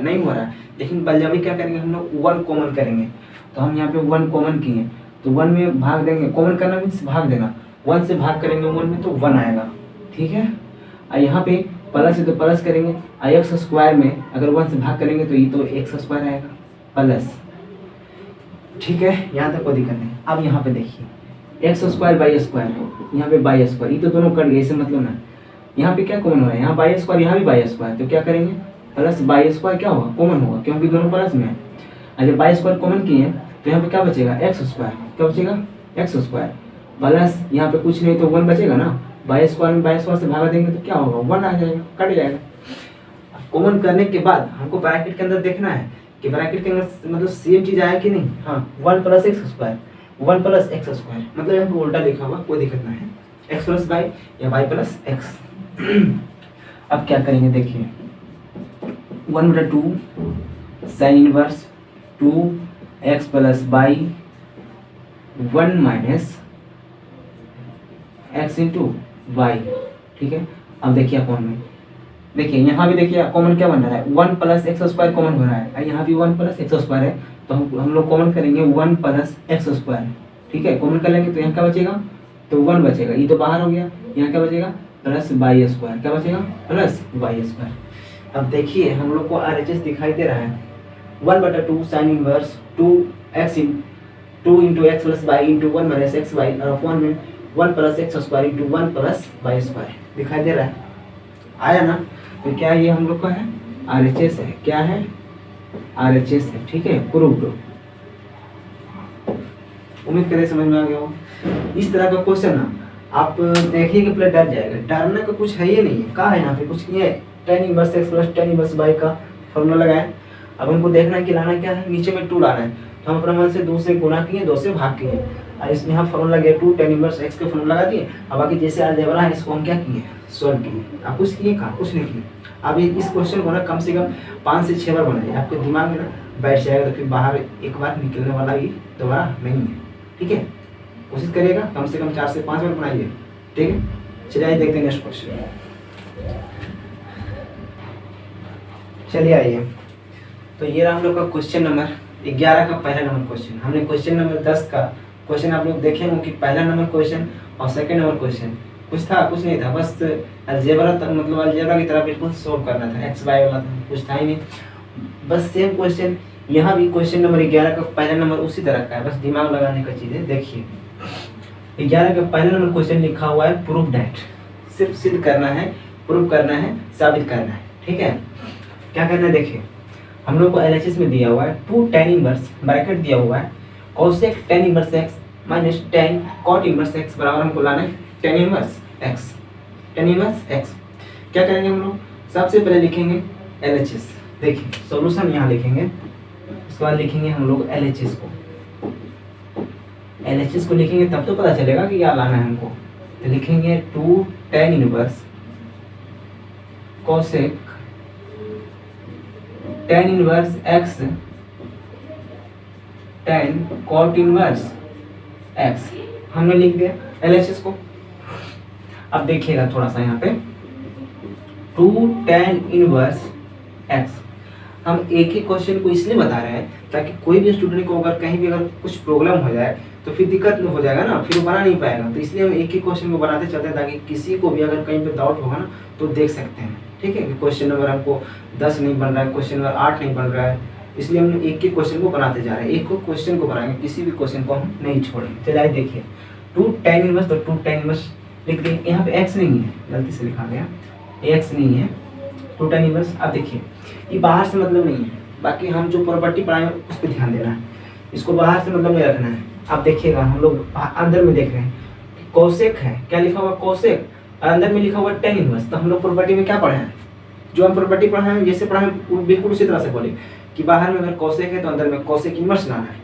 नहीं हो रहा है, लेकिन बलजबरी क्या करेंगे हम लोग 1 कॉमन करेंगे। तो हम यहाँ पे 1 कॉमन किए, तो 1 में भाग देंगे, कॉमन करना मीन्स भाग देना, 1 से भाग करेंगे 1 में तो 1 आएगा, ठीक है। और यहाँ पे प्लस है तो प्लस करेंगे, और एक्स स्क्वायर में अगर 1 से भाग करेंगे तो ये तो एक्स स्क्वायर आएगा प्लस, ठीक है, यहाँ तक कोई दिक्कत नहीं। अब यहाँ पे देखिए एक्स स्क्वायर बाई स्क्वायर, यहाँ पे बाई स्क्वायर, ये तो दोनों कट गए, इसे मतलब ना, यहाँ पे क्या कॉमन हो रहा है, यहाँ बाई स्क्वायर, यहाँ भी बाई स्क्वायर, तो क्या करेंगे प्लस बाई स्क्वायर क्या होगा, कॉमन होगा, क्योंकि दोनों प्लस में है। अगर बाई स्क्वायर कॉमन किए तो यहाँ पे क्या बचेगा, एक्स स्क्वायर, क्या बचेगा, एक्स स्क्वायर प्लस यहाँ पे कुछ नहीं तो 1 बचेगा ना, बाई स्क्वायर में बाई स्क्वायर से भागा देंगे तो क्या होगा, 1 आ जाएगा, कट जाएगा। कॉमन करने के बाद हमको ब्रैकेट के अंदर देखना है कि ब्रैकेट के अंदर मतलब सेम चीज आया कि नहीं। हाँ 1 प्लस एक्स स्क्वायर मतलब यहाँ पे उल्टा लिखा हुआ, कोई दिक्कत नहीं है, एक्स प्लस वाई या वाई प्लस एक्स। अब क्या करेंगे देखिए 1/2 sine inverse 2x plus y 1 minus x into y, ठीक है। अब देखिए कौन में, देखिए यहाँ भी देखिए कॉमन क्या बन रहा है, 1 प्लस एक्स स्क्वायर कॉमन हो रहा है, यहाँ भी 1 प्लस एक्स स्क्वायर है, तो हम लोग कॉमन करेंगे 1 प्लस एक्स स्क्वायर, ठीक है। कॉमन कर लेंगे तो यहाँ क्या बचेगा, तो 1 बचेगा, ये तो बाहर हो गया, यहाँ क्या बचेगा प्लस वाई स्क्वायर, क्या बचेगा प्लस वाई स्क्वायर। अब देखिए हम लोग को RHS दिखाई दे रहा है 1/2 sine inverse 2 into x plus y into 1 minus x y और अपॉन में 1 plus x square into 1 plus y square दिखाई दे रहा है, आया ना। तो क्या ये हम लोग का है RHS है, क्या है RHS है, ठीक है, प्रूव्ड। उम्मीद करें समझ में आ गया हो। इस तरह का क्वेश्चन ना आप देखिए कि पहले डर जाएगा, डरने का कुछ है ही नहीं है। कहा है यहाँ पे कुछ नहीं है, tan inverse x plus tan inverse y का फॉर्मूला लगाए। अब हमको देखना है कि लाना क्या है, नीचे में 2 लाना है, तो हम अपने मन से 2 से गुना किए, 2 से भाग किए, और इसमें हम फॉर्मूला लगे 2 tan इनवर्स x का फॉर्मूला लगा दिए। अब बाकी जैसे अलजेब्रा है इसको हम क्या किए, सॉल्व किए। आप कुछ किए कहा, कुछ नहीं किए। अब इस क्वेश्चन को ना कम से कम 5 से 6 बार बनाइए, आपके दिमाग में ना बैठ जाएगा, तो फिर बाहर एक बार निकलने वाला ही दोबारा नहीं है, ठीक है। कोशिश करिएगा कम से कम 4 से 5 बार बनाइए, ठीक है। चलिए आइए देखते हैं नेक्स्ट क्वेश्चन। चलिए आइए, तो ये रहा हम लोग का क्वेश्चन नंबर 11 का पहला नंबर क्वेश्चन। हमने क्वेश्चन नंबर 10 का क्वेश्चन आप लोग देखे होंगे कि पहला नंबर क्वेश्चन और सेकंड नंबर क्वेश्चन कुछ था, कुछ नहीं था, बस अलजेब्रा मतलब अलजेब्रा की तरह बिल्कुल सोल्व करना था, एक्स वाई वाला था, कुछ था ही नहीं। बस सेम क्वेश्चन यहाँ भी क्वेश्चन नंबर 11 का पहला नंबर उसी तरह का है, बस दिमाग लगाने का चीज़ है। देखिए 11 का पहला नंबर क्वेश्चन लिखा हुआ है प्रूव डैट, सिर्फ सिद्ध करना है, प्रूव करना है, साबित करना है, ठीक है। क्या करना है, देखिए हम लोग को LHS में दिया हुआ है 2 tan इनवर्स ब्रैकेट दिया हुआ है cosec tan inverse x minus tan cot inverse x बराबर हमको लाना है tan inverse x, tan inverse x। क्या करेंगे हम लोग, सबसे पहले लिखेंगे LHS। देखिए सॉल्यूशन यहाँ लिखेंगे, उसके बाद लिखेंगे हम लोग LHS को। LHS को लिखेंगे तब तो पता चलेगा कि क्या लाना है हमको। तो लिखेंगे 2 tan inverse cosec tan inverse x tan cot inverse x हमने लिख दिया LHS को। अब देखिएगा थोड़ा सा यहाँ पे 2 tan इनवर्स x, हम एक ही क्वेश्चन को इसलिए बता रहे हैं ताकि कोई भी स्टूडेंट को अगर कहीं भी अगर कुछ प्रॉब्लम हो जाए तो फिर दिक्कत हो जाएगा ना, फिर वो बना नहीं पाएगा। तो इसलिए हम एक ही क्वेश्चन को बनाते चलते हैं ताकि किसी को भी अगर कहीं पे डाउट होगा ना तो देख सकते हैं, ठीक है। क्वेश्चन नंबर हमको 10 नहीं बन रहा है, क्वेश्चन नंबर 8 नहीं बन रहा है, इसलिए हम एक ही क्वेश्चन को बनाते जा रहे हैं। एक क्वेश्चन को बनाएंगे, किसी भी क्वेश्चन को हम नहीं छोड़ेंगे। चलिए देखिए 2 tan इनवर्स, तो 2 tan इनवर्स लिख देंगे। यहाँ पे x नहीं है, गलती से लिखा गया, x नहीं है, 2 tan इनवर्स। अब देखिए ये बाहर से मतलब नहीं है, बाकी हम जो प्रॉपर्टी पढ़ाए उस पर ध्यान देना है, इसको बाहर से मतलब नहीं रखना है। अब देखिएगा हम लोग अंदर में देख रहे हैं कोसेक है, क्या लिखा हुआ कोसेक, और अंदर में लिखा हुआ tan इनवर्स। तो हम लोग प्रॉपर्टी में क्या पढ़े हैं, जो हम प्रॉपर्टी पढ़े हैं जैसे पढ़े हैं बिल्कुल उसी तरह से बोले कि बाहर में अगर कोसेक है तो अंदर में कोसेक इनवर्स लाना है,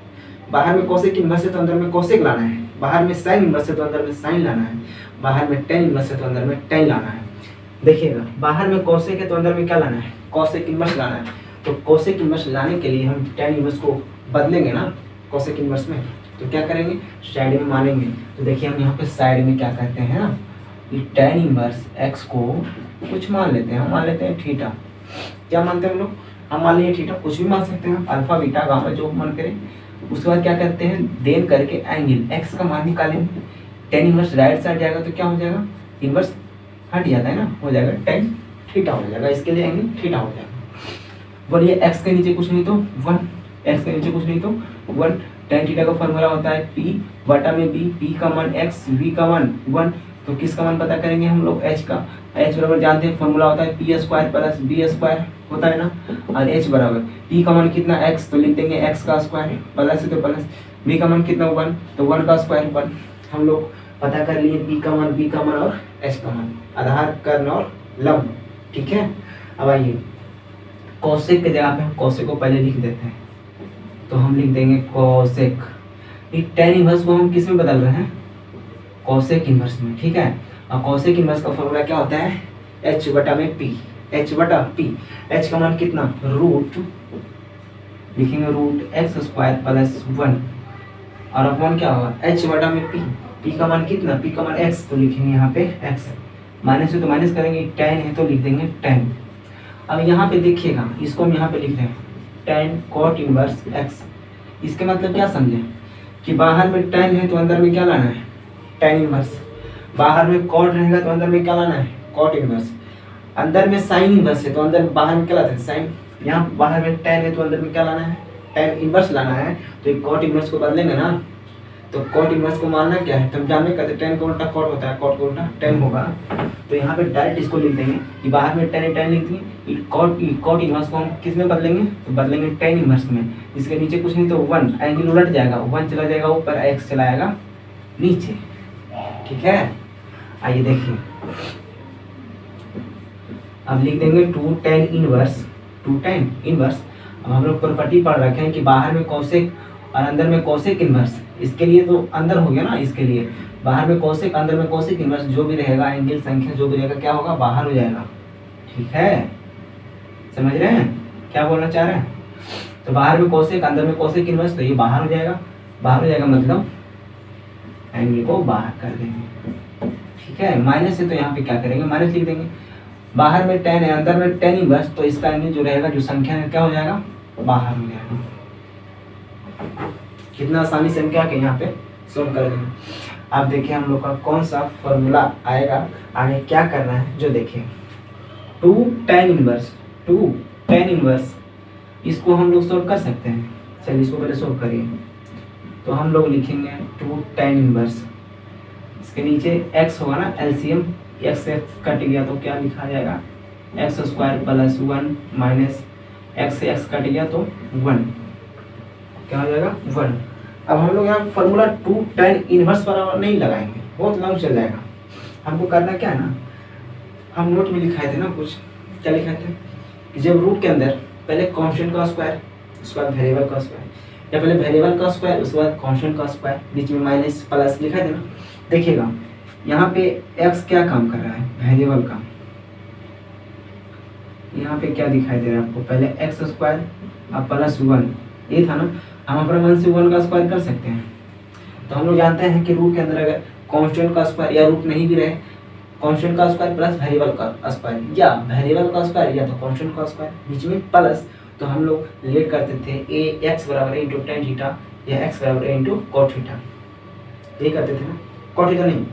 बाहर में कोसेक इनवर्स है तो अंदर में कोसेक लाना है, बाहर में साइन इनवर्स है तो अंदर में साइन लाना है, बाहर में tan इनवर्स है तो अंदर में tan लाना है। देखिएगा बाहर में कोसेक है तो अंदर में क्या लाना है, कोसेक इनवर्स लाना है। तो कोसेक इनवर्स लाने के लिए हम tan इनवर्स को बदलेंगे ना कोसेक इनवर्स में, तो क्या करेंगे, साइड में मानेंगे। तो देखिए हम यहाँ पे साइड में क्या करते हैं ना, tan इनवर्स x को कुछ मान लेते हैं, हम मान लेते हैं थीटा। क्या मानते हैं हम लोग, हम मान लीजिए थीटा, कुछ भी मान सकते हैं, अल्फा बीटा गामा जो मन करें। उसके बाद क्या करते हैं, देन करके एंगल x का मान निकालेंगे। tan इनवर्स राइट साइड जाएगा तो क्या हो जाएगा, इनवर्स हट जाता है ना, हो जाएगा tan थीटा हो जाएगा, इसके लिए एंगल थीटा हो जाएगा। बोलिए x के नीचे कुछ नहीं तो 1, x के नीचे कुछ नहीं तो 1। tan थीटा का फॉर्मूला होता है p बटा में b, p का मान x, v का मान 1। तो किसका मान पता करेंगे हम लोग, h का। h बराबर जानते हैं फॉर्मूला होता है p square plus b square होता है ना, और h बराबर p का मान कितना x, तो लिख देंगे x का स्क्वायर, प्लस है तो प्लस, b का मान कितना 1, तो 1 का स्क्वायर 1। हम लोग पता कर लिए p का मान, b का मान और h का मान, आधार कर्ण और लंब, ठीक है। अब आइए कोसेक के जगह पे हम कोसेक को पहले लिख देते हैं, तो हम लिख देंगे कोसेक। tan इनवर्स को हम किस में बदल रहे हैं, कोसेक इनवर्स में, ठीक है। और कोसेक इनवर्स का फॉर्मूला क्या होता है, h बटा में p, h बटा p। h का मान कितना, रूट लिखेंगे रूट x स्क्वायर प्लस 1, और अपॉन क्या होगा h बटा में p। p का मान कितना, p का मान x, तो लिखेंगे यहाँ पे x, माइनस है तो माइनस करेंगे, tan है तो लिख देंगे tan। अब यहाँ पे देखिएगा, इसको हम यहाँ पे लिख रहे हैं tan cot इनवर्स x। इसके मतलब क्या समझे कि बाहर में tan है तो अंदर में क्या लाना है, tan इनवर्स। बाहर में cot रहेगा तो अंदर में क्या लाना है, cot इनवर्स। अंदर में sin इनवर्स है तो अंदर बाहर में क्या लाते हैं, sin। यहाँ बाहर में tan है तो अंदर में क्या लाना है, tan इनवर्स लाना है। तो एक cot इनवर्स को बदलेंगे ना, तो कॉट इनवर्स को मानना क्या है, तुम जानते कहते टेन का उल्टा कॉट होता है, कॉट का उल्टा टेन होगा। तो यहाँ पे डायरेक्ट इसको लिख देंगे कि बाहर में टेन लिख देंगे, कॉट इनवर्स को हम किस में बदलेंगे, तो बदलेंगे टेन इनवर्स में। इसके नीचे कुछ नहीं तो 1, एंगल उलट जाएगा, 1 चला जाएगा ऊपर, x चला आएगा नीचे। ठीक है, आइए देखिए, अब लिख देंगे 2 tan इनवर्स। अब हम लोग प्रॉपर्टी पढ़ रखे हैं कि बाहर में कोसेक और अंदर में कोसेक इनवर्स। इसके लिए तो अंदर हो गया ना, इसके लिए बाहर में कोसेक अंदर में कोसेक इनवर्स, जो भी रहेगा एंगल संख्या जो भी रहेगा क्या होगा, बाहर हो जाएगा। ठीक है, समझ रहे हैं क्या बोलना चाह रहे हैं। तो बाहर में कोसेक अंदर में कोसेक इनवर्स, तो ये बाहर हो जाएगा। मतलब एंगल को बाहर कर देंगे। ठीक है, माइनस है तो यहाँ पे क्या करेंगे, माइनस लिख देंगे। बाहर में टेन है, अंदर में टेन इनवर्स, तो इसका एंगल जो रहेगा, जो संख्या है क्या हो जाएगा, बाहर हो जाएगा। कितना आसानी से हम क्या के यहाँ पे सोल्व कर देंगे। अब देखिए हम लोग का कौन सा फॉर्मूला आएगा, आगे क्या करना है जो देखिए। 2 tan इनवर्स इसको हम लोग सोल्व कर सकते हैं। चलिए इसको पहले सोल्व करिए। तो हम लोग लिखेंगे 2 tan इनवर्स, इसके नीचे x होगा ना, एलसीएम x कट गया तो क्या लिखा जाएगा, x² + 1 माइनस x से x कट गया तो 1, क्या हो जाएगा 1। अब हम लोग यहाँ फॉर्मूला 2 tan इनवर्स बराबर नहीं लगाएंगे, बहुत लंबा चल जाएगा। हमको करना क्या है ना, हम नोट में लिखाए थे ना कुछ, क्या लिखाए थे कि जब रूट के अंदर पहले कांस्टेंट का स्क्वायर, उसके बाद वेरिएबल का स्क्वायर, या पहले वेरिएबल का स्क्वायर उसके बाद कांस्टेंट का स्क्वायर, बीच में माइनस प्लस लिखाए थे ना। देखिएगा यहाँ पे x क्या काम कर रहा है, वेरिएबल का। यहाँ पे क्या दिखाई दे रहा है आपको, पहले x² और +1, ये था ना। हम अपना मन से 1 का स्क्वायर कर सकते हैं। तो हम लोग जानते हैं कि रूट के अंदर अगर कांस्टेंट का स्क्वायर या रूट नहीं भी रहे, कांस्टेंट का स्क्वायर प्लस वेरिएबल का स्क्वायर, या वेरिएबल का स्क्वायर या तो कांस्टेंट का स्क्वायर, बीच में प्लस, तो हम लोग लेट करते थे x बराबर a × tan थीटा या x बराबर a × cot थीटा, ये करते थे ना, cot थीटा नहीं,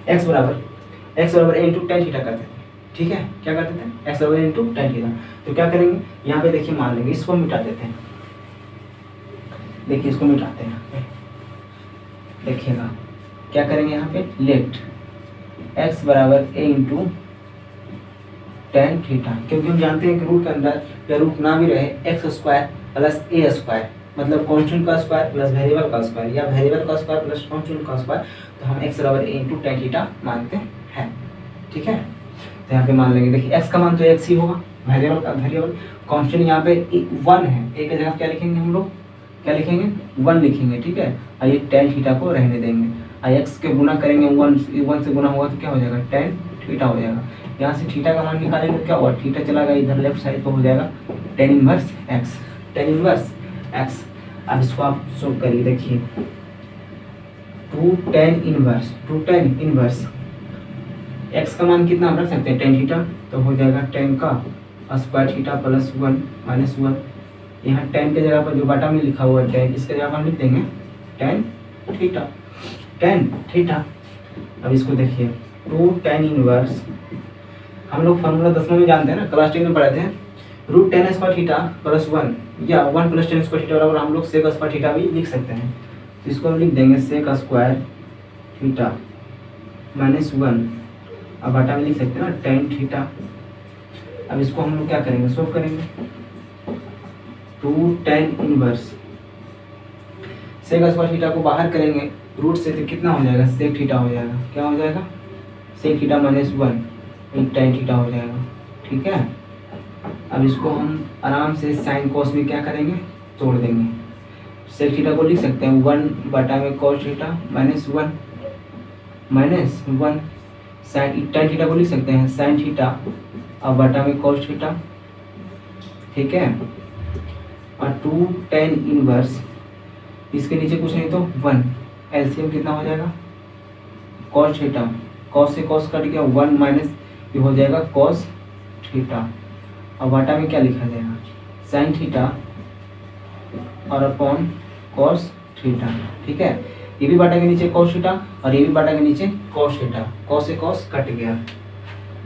x बराबर a × tan थीटा करते थे। ठीक है, क्या करते थे, x बराबर a × tan थीटा। तो क्या करेंगे यहाँ पे, देखिए मान लेंगे इसको मिटा देते हैं। देखिए इसको मिटाते हैं, देखिएगा क्या करेंगे यहाँ पे, लेट x बराबर a × tan थीटा, क्योंकि हम जानते हैं कि रूट के अंदर या रूट ना भी रहे x² + a², मतलब कांस्टेंट का स्क्वायर प्लस वेरिएबल का स्क्वायर या वेरिएबल का स्क्वायर प्लस कांस्टेंट का स्क्वायर, तो हम x बराबर a × tan थीटा मानते हैं। ठीक है, तो यहाँ पे मान लेंगे, देखिए x का मान तो x ही होगा, वेरिएबल कांस्टेंट यहाँ पे 1 है, a की जगह क्या लिखेंगे हम लोग, क्या लिखेंगे 1 लिखेंगे। ठीक है, आइए tan थीटा को रहने देंगे, x के गुना करेंगे 1 से गुना होगा तो क्या हो जाएगा, tan थीटा हो जाएगा। यहाँ से थीटा का मान निकालेंगे, क्या होगा, थीटा चला गया इधर लेफ्ट साइड तो हो जाएगा tan इनवर्स x। अब इसको आप सोल्व करिए, देखिए 2 tan इनवर्स x का मान कितना हम रख सकते हैं, tan थीटा, तो हो जाएगा tan का स्क्वायर थीटा प्लस 1 माइनस 1। यहाँ tan के जगह पर जो बटा में लिखा हुआ है tan, इसके जगह पर लिख देंगे tan थीटा। अब इसको देखिए 2 tan इनवर्स, हम लोग फॉर्मूला 10वें में जानते हैं ना, क्लास 10 में पढ़े थे, root tan square theta plus 1 या 1 + tan स्क्वायर थीटा बराबर हम लोग sec स्क्वायर थीटा भी लिख सकते हैं। तो इसको हम लिख देंगे sec स्क्वायर थीटा माइनस 1, अब बटा में लिख सकते हैं ना tan थीटा। अब इसको हम लोग क्या करेंगे, सोल्व करेंगे। 2 tan inverse sec square theta को बाहर करेंगे रूट से, तो कितना हो जाएगा, sec थीटा हो जाएगा, क्या हो जाएगा, sec theta minus 1 tan theta हो जाएगा। ठीक है, अब इसको हम आराम से साइन कॉस में क्या करेंगे, तोड़ देंगे। sec थीटा को लिख सकते हैं 1 बटा में cos theta minus 1 sine, tan theta को लिख सकते हैं sin थीटा और बटा में cos थीटा। ठीक है, और 2 tan इनवर्स, इसके नीचे कुछ नहीं तो 1, एलसीएम कितना हो जाएगा, cos थीटा, cos से cos कट गया 1 माइनस, ये हो जाएगा cos थीटा, और बटा में क्या लिखा जाएगा, sin थीटा और अपॉन cos थीटा। ठीक है, ये भी बटा के नीचे cos थीटा और ये भी बटा के नीचे cos थीटा, cos से cos कट गया।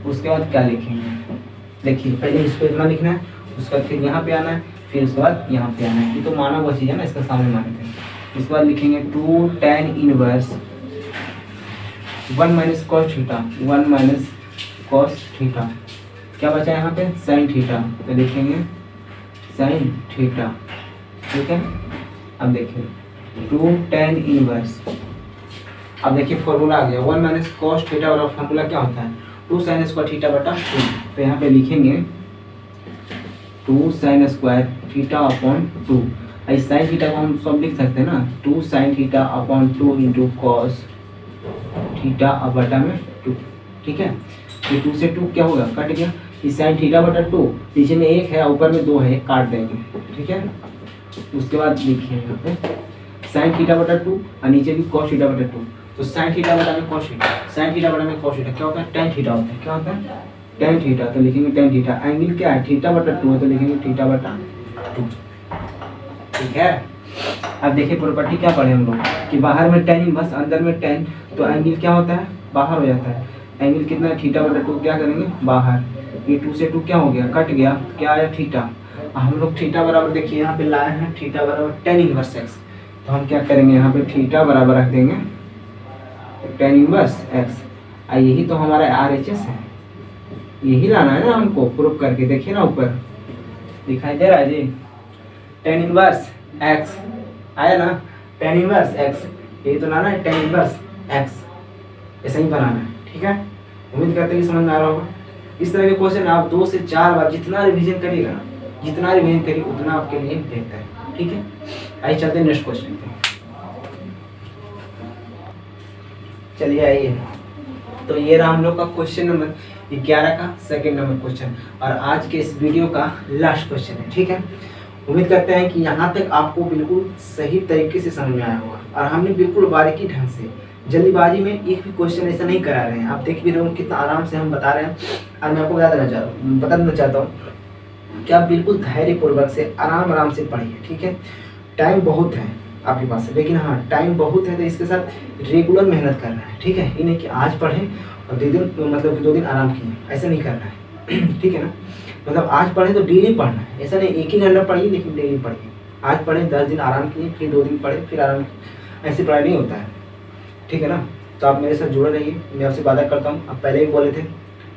उसके बाद क्या लिखेंगे, देखिए पहले इसको इतना लिखना है, उसके बाद फिर यहाँ पे आना है, फिर उसके बाद यहाँ पे आना है। ये तो माना हुआ चीज़ है ना, इसका सामने माने थे। उसके बाद लिखेंगे 2 tan inverse 1 minus cos theta, 1 minus cos theta, क्या बचा यहाँ पे साइन थीटा, तो लिखेंगे साइन थीटा। ठीक है, अब देखिए 2 tan इनवर्स, अब देखिए फॉर्मूला आ गया 1 माइनस कॉस थीटा वाला फॉर्मूला क्या होता है 2 साइन स्क्वायर थीटा बटा 2, तो यहाँ पे लिखेंगे 2 साइन स्क्वायर थीटा अपॉन 2, इस साइन थीटा को हम सब लिख सकते हैं ना 2 sine theta upon 2 into cos theta अब बटा में 2। ठीक है, ये 2 से 2 क्या होगा कट गया, इस साइन थीटा बटा 2, पीछे में 1 है ऊपर में 2 है, काट देंगे। ठीक है, उसके बाद लिखिए यहाँ पे साइन थीटा बटा 2 और नीचे भी कॉस थीटा बटा 2, तो साइन थीटा बटा में कॉस थीटा, साइन थीटा बटा में कॉस थीटा क्या होता है tan थीटा होता है, क्या होता है tan थीटा, तो लिखेंगे tan थीटा, एंगल क्या है थीटा बटा 2 है तो लिखेंगे थीटा बटा 2। ठीक है, अब देखिए प्रॉपर्टी क्या पढ़े हम लोग कि बाहर में tan इनवर्स अंदर में tan, तो एंगल क्या होता है बाहर हो जाता है, एंगल कितना है थीटा बटा 2, क्या करेंगे बाहर, ये 2 से 2 क्या हो गया कट गया, क्या आया थीटा, हम लोग थीटा बराबर देखिए यहाँ पे लाए हैं थीटा बराबर tan इनवर्स x, तो हम क्या करेंगे यहाँ पे थीटा बराबर रख देंगे tan इनवर्स x, यही तो हमारा RHS है, यही लाना है ना हमको प्रूफ करके, देखिए ना ऊपर दिखाई दे रहा है जी tan इनवर्स x आया ना, tan इनवर्स x, यही तो लाना है tan इनवर्स x, ऐसा ही बनाना है। ठीक है, उम्मीद करते हैं कि समझ में आ रहा होगा। इस तरह के क्वेश्चन आप 2 से 4 बार जितना रिवीजन करिएगा ना, जितना रिवीजन करिए उतना आपके लिए बेहतर है। ठीक है, आइए चलते हैं नेक्स्ट क्वेश्चन पे। चलिए आइए, तो ये रहा हम लोग का क्वेश्चन नंबर 11 का सेकंड नंबर क्वेश्चन, और आज के इस वीडियो का लास्ट क्वेश्चन है। ठीक है, उम्मीद करते हैं कि यहाँ तक आपको बिल्कुल सही तरीके से समझ में आया होगा, और हमने बिल्कुल बारीकी ढंग से जल्दीबाजी में एक भी क्वेश्चन ऐसा नहीं करा रहे हैं, आप देख भी रहे हो कितना आराम से हम बता रहे हैं। और मैं आपको बताना चाहता हूँ कि आप बिल्कुल धैर्यपूर्वक से आराम से पढ़िए। ठीक है, टाइम बहुत है आपके पास, लेकिन हाँ टाइम बहुत है तो इसके साथ रेगुलर मेहनत करना है। ठीक है, ये नहीं कि आज पढ़ें और 2 दिन मतलब कि 2 दिन आराम किए, ऐसा नहीं करना है। ठीक है ना, मतलब आज पढ़ें तो डेली पढ़ना है, ऐसा नहीं एक ही घंटा पढ़िए लेकिन डेली पढ़िए। आज पढ़ें 10 दिन आराम किए, फिर 2 दिन पढ़े फिर आराम, ऐसी पढ़ाई नहीं होता है। ठीक है ना, तो आप मेरे साथ जुड़े रहिए, मैं आपसे वादा करता हूँ, आप पहले ही बोले थे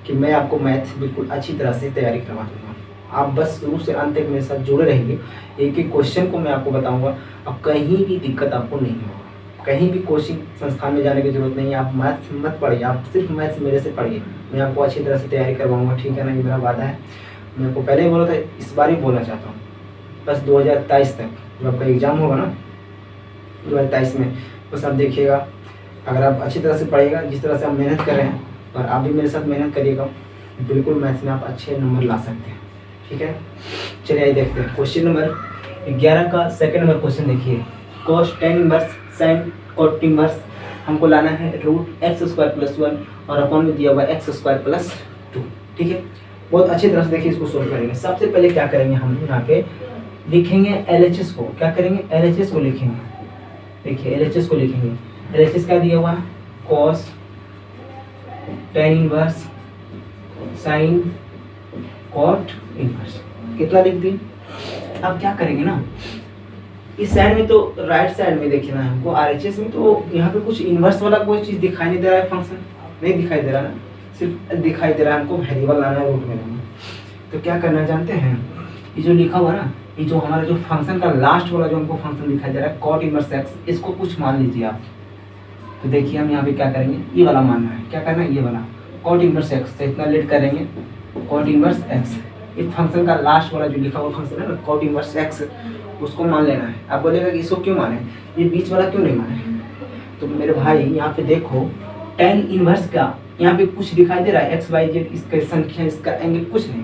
कि मैं आपको मैथ बिल्कुल अच्छी तरह से तैयारी करवा दूँगा। आप बस शुरू से अंत तक मेरे साथ जुड़े रहिए, एक एक क्वेश्चन को मैं आपको बताऊँगा, अब कहीं भी दिक्कत आपको नहीं होगा, कहीं भी कोचिंग संस्थान में जाने की जरूरत नहीं है। आप मैथ्स मत पढ़िए, आप सिर्फ मैथ्स मेरे से पढ़िए, मैं आपको अच्छी तरह से तैयारी करवाऊँगा। ठीक है ना, ये मेरा वादा है, मैं आपको पहले ही बोला था, इस बार ही बोलना चाहता हूँ। बस 2023 तक जो आपका एग्ज़ाम होगा ना 2023 में, बस आप देखिएगा, अगर आप अच्छी तरह से पढ़िएगा, जिस तरह से आप मेहनत कर रहे हैं, और आप भी मेरे साथ मेहनत करिएगा, बिल्कुल मैथ्स में आप अच्छे नंबर ला सकते हैं। ठीक है, चलिए आइए देखते हैं क्वेश्चन नंबर 11 का सेकंड नंबर क्वेश्चन। देखिए cos tan inverse sin cot inverse हमको लाना है √x² + 1 और अपॉन में दिया हुआ x² + 2। ठीक है, बहुत अच्छी तरह से देखिए इसको सोल्व करेंगे। सबसे पहले क्या करेंगे, हम यहाँ पे लिखेंगे LHS को, क्या करेंगे LHS को लिखेंगे। देखिए LHS को लिखेंगे, LHS क्या दिया हुआ है cos tan inverse sin cot inverse, कितना लिख दी। अब क्या करेंगे ना, इस साइड में तो राइट साइड में देखना है हमको RHS में, तो यहाँ पे कुछ इनवर्स वाला कोई चीज़ दिखाई नहीं दे रहा है, फंक्शन नहीं दिखाई दे रहा ना, सिर्फ दिखाई दे रहा है हमको वेरिएबल लाना है, रूट में लाना है। तो क्या करना जानते हैं, ये जो लिखा हुआ ना, ये जो हमारा जो फंक्शन का लास्ट वाला जो हमको फंक्शन दिखाई दे रहा है cot इनवर्स x, इसको कुछ मान लीजिए आप। तो देखिए हम यहाँ पे क्या करेंगे, ये वाला मानना है, क्या करना है ये वाला cot इनवर्स x, तो इतना लेट करेंगे cot इनवर्स x, इस फंक्शन का लास्ट वाला जो लिखा हुआ फंक्शन है ना cot इनवर्स x, उसको मान लेना है। आप बोलेगा कि इसको क्यों माने, ये बीच वाला क्यों नहीं माने, तो मेरे भाई यहाँ पे देखो tan इनवर्स का यहाँ पे कुछ दिखाई दे रहा है x y z, इसका संख्या इसका एंगल कुछ नहीं,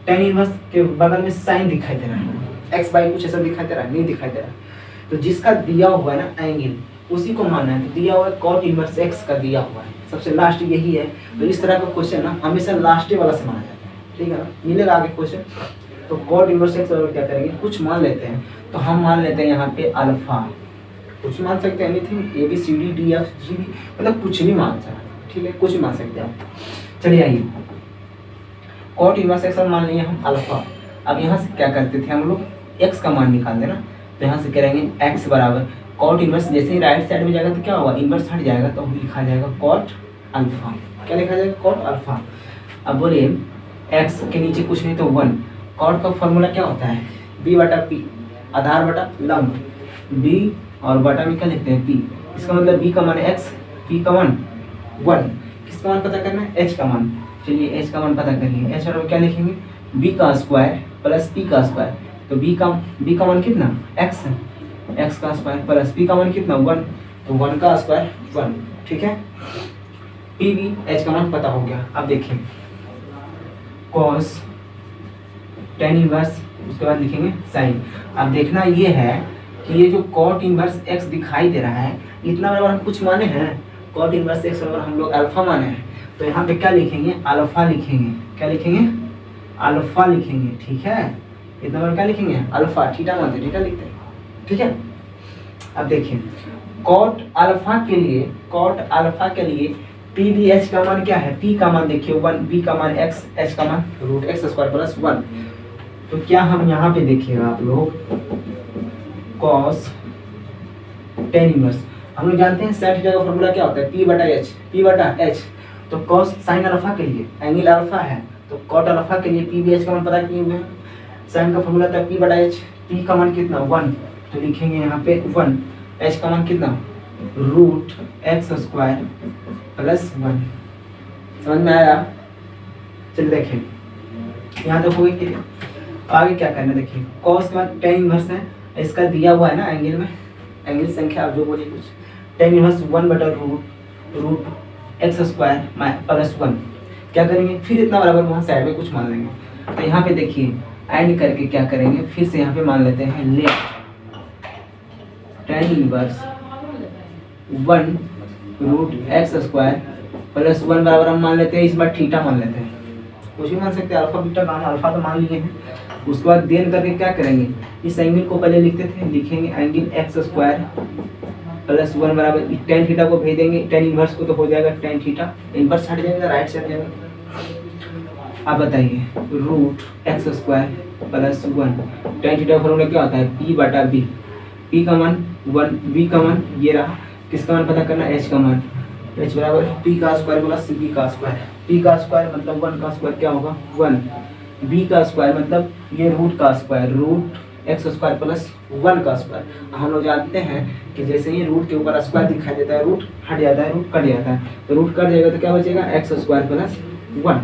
tan इनवर्स के बगल में साइन दिखाई दे रहा है, x y कुछ ऐसा दिखाई दे रहा है, नहीं दिखाई दे रहा है। तो जिसका दिया हुआ है ना एंगल उसी को मानना है, तो दिया हुआ है cot इनवर्स x का दिया हुआ है, सबसे लास्ट यही है। तो इस तरह का क्वेश्चन ना हमेशा लास्ट वाला से माना जाता है। ठीक है ना, मिलेगा आगे क्वेश्चन। तो cot इनवर्स x और क्या करेंगे, कुछ मान लेते हैं, तो हम मान लेते हैं यहाँ पे अल्फा, कुछ मान सकते हैं एनीथिंग, ABCD DFG, मतलब कुछ भी मान सकते हैं। ठीक है, कुछ भी मान सकते हैं आप। चलिए आइए cot इनवर्स x मान लेंगे हम अल्फा। अब यहाँ से क्या करते थे हम लोग, x का मान निकाल देना, तो यहाँ से करेंगे x बराबर कॉट इनवर्स जैसे ही राइट साइड में जाएगा तो क्या होगा, इनवर्स हट जाएगा तो लिखा जाएगा कॉट अल्फा। क्या लिखा जाएगा, कॉट अल्फा। अब बोलिए एक्स के नीचे कुछ नहीं तो 1। कॉट का फॉर्मूला क्या होता है, बी बटा पी, आधार बटा लंब, बी और बटा में क्या लिखते हैं पी। इसका मतलब बी का मान एक्स, पी का मान 1। किसका मान पता करना है, एच का मान। चलिए एच का मान पता करिए। एच और क्या लिखेंगे, बी का स्क्वायर प्लस पी का स्क्वायर। तो बी का मान कितना, एक्स, एक्स का स्क्वायर प्लस पी का मान कितना 1, तो 1 का स्क्वायर 1। ठीक है, पी बी एच का मान पता हो गया। अब देखिए कॉस tan इनवर्स, उसके बाद लिखेंगे साइन। अब देखना ये है कि ये जो कॉट इनवर्स x दिखाई दे रहा है, इतना बराबर हम कुछ माने हैं, कॉट इनवर्स x बराबर हम लोग अल्फा माने हैं। तो यहाँ पे क्या लिखेंगे, अल्फा लिखेंगे। क्या लिखेंगे, अल्फा लिखेंगे। ठीक है, इतना बराबर क्या लिखेंगे, अल्फा। थीटा मानते थीटा लिखते हैं। ठीक है, अब देखिए कॉट अल्फा के लिए पी बी एच का मान क्या है, पी का मान देखिए 1, बी का मान x, एच का मान रूट एक्स स्क्वायर प्लस 1। तो क्या हम यहाँ पे देखिएगा आप लोग कॉस tan इनवर्स, हम लोग जानते हैं साइन थीटा का फॉर्मूला क्या होता है, पी बटा एच। तो कॉस साइन अल्फा के लिए एंगल अल्फा है, तो कॉट अल्फा के लिए पी बी एच का मान पता किए हुए हैं। साइन का फॉर्मूला था पी बटा एच, पी का मान कितना 1, तो लिखेंगे यहाँ पे 1, एच का मान कितना रूट एक्स स्क्वायर प्लस 1। समझ में आया। चलिए देखिए यहाँ तक हो गई क्लियर। आगे क्या करना है देखिए, कॉस के बाद tan इनवर्स है, इसका दिया हुआ है ना एंगल में, एंगल संख्या आप जो बोलिए कुछ। tan इनवर्स 1 बटा रूट एक्स स्क्वायर प्लस 1। क्या करेंगे, फिर इतना बराबर वहाँ साइड में कुछ मान लेंगे। तो यहाँ पे देखिए एंड करके क्या करेंगे, फिर से यहाँ पे मान लेते हैं left tan inverse 1 root x square plus 1 बराबर हम मान लेते हैं, इस बार थीटा मान लेते हैं। कुछ भी मान सकते हैं, अल्फा बीटा गामा, अल्फा तो मान लिए हैं। उसके बाद देन करके क्या करेंगे, इस एंगल को पहले लिखते थे, लिखेंगे एंगल एक्स स्क्वायर प्लस 1 बराबर tan थीटा को भेज देंगे, tan इनवर्स को तो हो जाएगा tan थीटा, इनवर्स हट जाएगा राइट से हट जाएगा। आप बताइए root x square plus 1, tan theta का फॉर्मूला क्या होता है, पी बटा बी। पी का मान 1, बी का मान ये रहा, किसका मान पता करना, एच का मान। एच बराबर पी का स्क्वायर प्लस बी का स्क्वायर। पी का स्क्वायर मतलब 1 का स्क्वायर क्या होगा 1, बी का स्क्वायर मतलब ये रूट का square, root x square plus 1 का स्क्वायर। हम लोग जानते हैं कि जैसे ही रूट के ऊपर स्क्वायर दिखाई देता है, रूट हट जाता है, रूट कट जाता है। तो रूट कट जाएगा तो क्या बचेगा, एक्स स्क्वायर प्लस 1।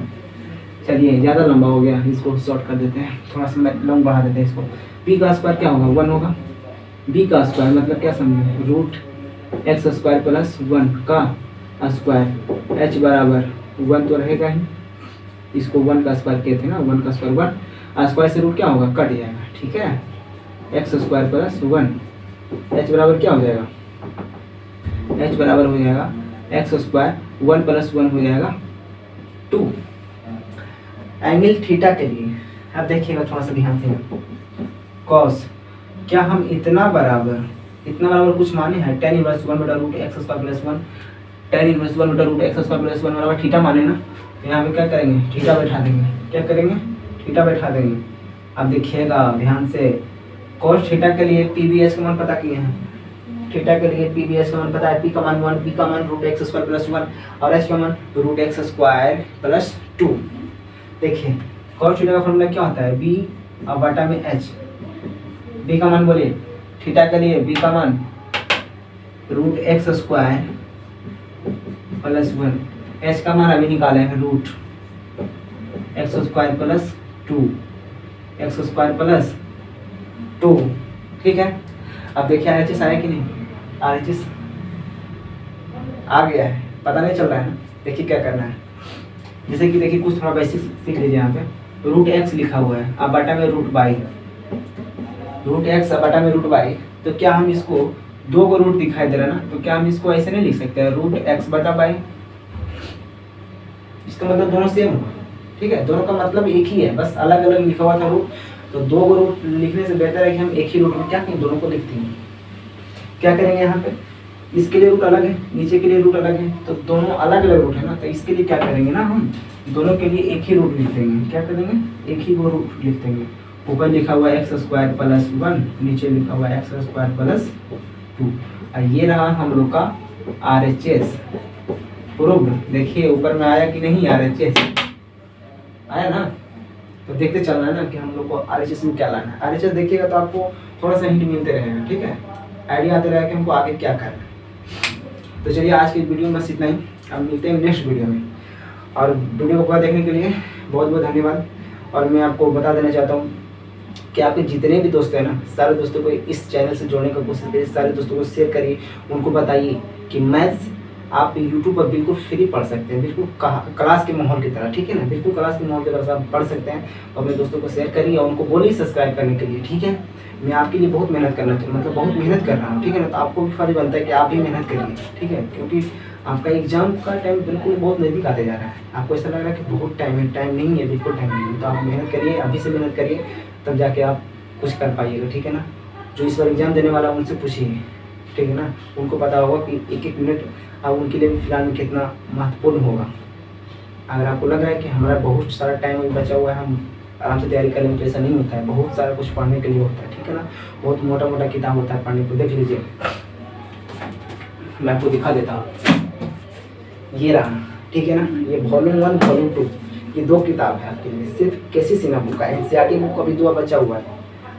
चलिए ज़्यादा लंबा हो गया, इसको शॉर्ट कर देते हैं, थोड़ा सा लंबा बढ़ा देते हैं इसको। पी का स्क्वायर क्या होगा 1 होगा, बी का स्क्वायर मतलब क्या समझे, रूट एक्स स्क्वायर प्लस 1 का स्क्वायर। एच बराबर 1 तो रहेगा ही, इसको 1 का स्क्वायर कहते हैं ना, 1 का स्क्वायर 1, स्क्वायर से रूट क्या होगा कट जाएगा। ठीक है, एक्स स्क्वायर प्लस 1। एच बराबर क्या हो जाएगा, एच बराबर हो जाएगा एक्स स्क्वायर 1 प्लस 1 हो जाएगा 2। एंगल थीटा के लिए अब देखिएगा थोड़ा सा ध्यान से, कॉस क्या हम इतना बराबर कुछ माने हैं, tan इनवर्स 1 बटा root x square plus 1, tan inverse 1 बटा रूट एक्स स्क्वायर प्लस 1 बराबर थीटा माने ना। तो यहाँ पे क्या करेंगे, थीटा बैठा देंगे। क्या करेंगे, थीटा बैठा देंगे। अब देखिएगा ध्यान से, cos थीटा के लिए पी बी एच का मान पता किए हैं, थीटा के लिए पी बी एच का मान पता है, पी का मान 1, पी का मान रूट एक्स स्क्वायर प्लस 1 और एच का मान रूट एक्स स्क्वायर प्लस 2। देखिए cos थीटा का फॉर्मूला क्या होता है, बी और बटा में एच। बी का मान बोलिए, थीटा के लिए बी का मान root x square plus 1, H का मान अभी निकाले हैं root x square plus 2, x square plus 2। ठीक है, अब देखिए आर एच एस आया कि नहीं, आर एच एस आ गया है, पता नहीं चल रहा है ना। देखिए क्या करना है, जैसे कि देखिए कुछ थोड़ा बेसिक सीख लीजिए। यहाँ पे रूट एक्स लिखा हुआ है, अब बटा में रूट बाई, रूट एक्स बटा में रूट बाई। तो क्या हम इसको 2 को रूट दिखाई दे रहा है ना, तो क्या हम इसको ऐसे नहीं लिख सकते हैं, रूट एक्स बटा बाई। इसका मतलब दोनों सेम होगा। ठीक है, दोनों का मतलब एक ही है, बस अलग अलग लिखा हुआ था रूट। तो 2 को रूट लिखने से बेहतर है कि हम एक ही रूट में क्या करें, दोनों को लिखते हैं। क्या करेंगे यहाँ पे, इसके लिए रूट अलग है, नीचे के लिए रूट अलग है, तो दोनों अलग अलग रूट है ना। तो इसके लिए क्या करेंगे ना, हम दोनों के लिए एक ही रूट लिख देंगे। क्या करेंगे, एक ही वो रूट लिख देंगे। ऊपर लिखा हुआ एक्स स्क्वायर प्लस 1, नीचे लिखा हुआ एक्स स्क्वायर प्लस 2। और ये रहा हम लोग का RHS प्रूव्ड। देखिए ऊपर में आया कि नहीं, RHS आया ना। तो देखते चलना है ना कि हम लोग को RHS में क्या लाना है। RHS देखिएगा तो आपको थोड़ा सा हिंट मिलते रहेगा, ठीक है, आइडिया आते रहेगा कि हमको आगे क्या करना है। तो चलिए आज की वीडियो में बस इतना ही, अब मिलते हैं नेक्स्ट वीडियो में। और वीडियो को पूरा देखने के लिए बहुत बहुत धन्यवाद। और मैं आपको बता देना चाहता हूँ कि आपके जितने भी दोस्त हैं ना, सारे दोस्तों को इस चैनल से जोड़ने का कोशिश करिए, सारे दोस्तों को शेयर करिए, उनको बताइए कि मैथ्स आप यूट्यूब पर बिल्कुल फ्री पढ़ सकते हैं, बिल्कुल क्लास के माहौल की तरह, ठीक है ना, बिल्कुल क्लास के माहौल की तरह से आप पढ़ सकते हैं। और अपने दोस्तों को शेयर करिए और उनको बोलिए सब्सक्राइब करने के लिए, ठीक है। मैं आपके लिए बहुत मेहनत करना चाहिए, मतलब बहुत मेहनत कर रहा हूँ, ठीक है ना। तो आपको भी फर्ज बनता है कि आप भी मेहनत करिए, ठीक है, क्योंकि आपका एग्जाम का टाइम बिल्कुल बहुत नज़दीक आते जा रहा है। आपको ऐसा लग रहा है कि बहुत टाइम है, टाइम नहीं है, बिल्कुल टाइम नहीं है। तो आप मेहनत करिए, अभी से मेहनत करिए, तब जाके आप कुछ कर पाइएगा, ठीक है ना। जो इस बार एग्जाम देने वाला उनसे पूछिए, ठीक है ना, उनको पता होगा कि एक एक मिनट अब उनके लिए भी फिलहाल में कितना महत्वपूर्ण होगा। अगर आपको लग रहा है कि हमारा बहुत सारा टाइम बचा हुआ है, हम आराम से तैयारी करेंगे, तो ऐसा नहीं होता है। बहुत सारा कुछ पढ़ने के लिए होता है, ठीक है ना। बहुत मोटा मोटा किताब होता है पढ़ने को। देख लीजिए, मैं आपको दिखा देता हूँ, ये रहा, ठीक है ना। ये वॉल्यूम 1 वॉल्यूम 2 ये 2 किताब है आपके लिए, सिर्फ कैसी सीना बुक का NCERT बुक का भी 2 बचा हुआ है।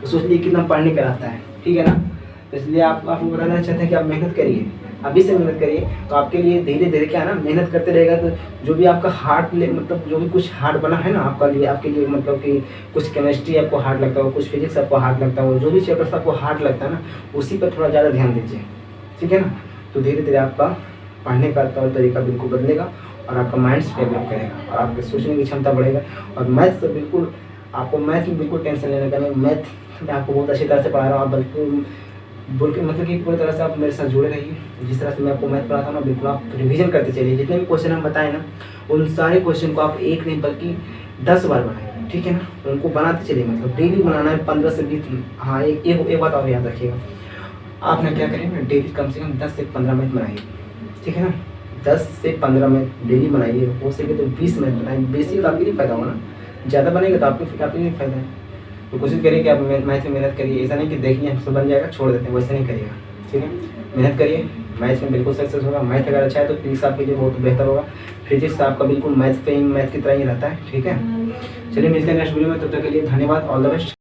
तो सोच लीजिए कितना पढ़ने का रहता है, ठीक है ना। तो इसलिए आपको बताना चाहते हैं कि आप मेहनत करिए, अभी से मेहनत करिए। तो आपके लिए धीरे धीरे क्या है ना, मेहनत करते रहेगा तो जो भी आपका हार्ड मतलब जो भी कुछ हार्ड बना है ना आपके लिए मतलब कि कुछ केमिस्ट्री आपको हार्ड लगता हो, कुछ फिजिक्स आपको हार्ड लगता हो, जो भी चैप्टर्स आपको हार्ड लगता है ना, उसी पर थोड़ा ज़्यादा ध्यान दीजिए, ठीक है ना। तो धीरे धीरे आपका पढ़ने का तौर तरीका बिल्कुल बदलेगा और आपका माइंड डेवलप करेगा और आपके सोचने की क्षमता बढ़ेगा। और मैथ्स तो बिल्कुल आपको मैथ में बिल्कुल टेंशन लेने का नहीं। मैथ मैं आपको बहुत अच्छी तरह से पढ़ा रहा हूँ, और बल्कि बोल के मतलब कि पूरी तरह से आप मेरे साथ जुड़े रहिए। जिस तरह से मैं आपको मैथ पढ़ाता हूँ ना, बिल्कुल आप रिवीजन करते चलिए। जितने भी क्वेश्चन हम बताएं ना, उन सारे क्वेश्चन को आप एक नहीं बल्कि 10 बार बनाइए, ठीक है ना। उनको बनाते चलिए, मतलब डेली बनाना है 15 से 20। हाँ, एक बात और याद रखिएगा, आपने क्या करें, डेली कम से कम 10 से 15 मिनट बनाइए, ठीक है ना। 10 से 15 मिनट डेली बनाइए, हो सके तो 20 मिनट बनाइए। बेसिक तो आपके लिए फ़ायदा होगा ना, ज़्यादा बनेगा तो आपके लिए फ़ायदा है। तो कोशिश करिए कि आप मैथ में मेहनत करिए। ऐसा नहीं कि देखिए हमसे बन जाएगा छोड़ देते हैं, वैसे नहीं करिएगा, ठीक है। मेहनत करिए, मैथ में बिल्कुल सक्सेस होगा। मैथ अगर अच्छा है तो फिजिक्स आपके लिए बहुत बेहतर होगा। फिजिक्स आपका बिल्कुल मैथ की तरह ही रहता है, ठीक है। चलिए मिलते हैं नेक्स्ट वीडियो में, तब तक के लिए धन्यवाद, ऑल द बेस्ट।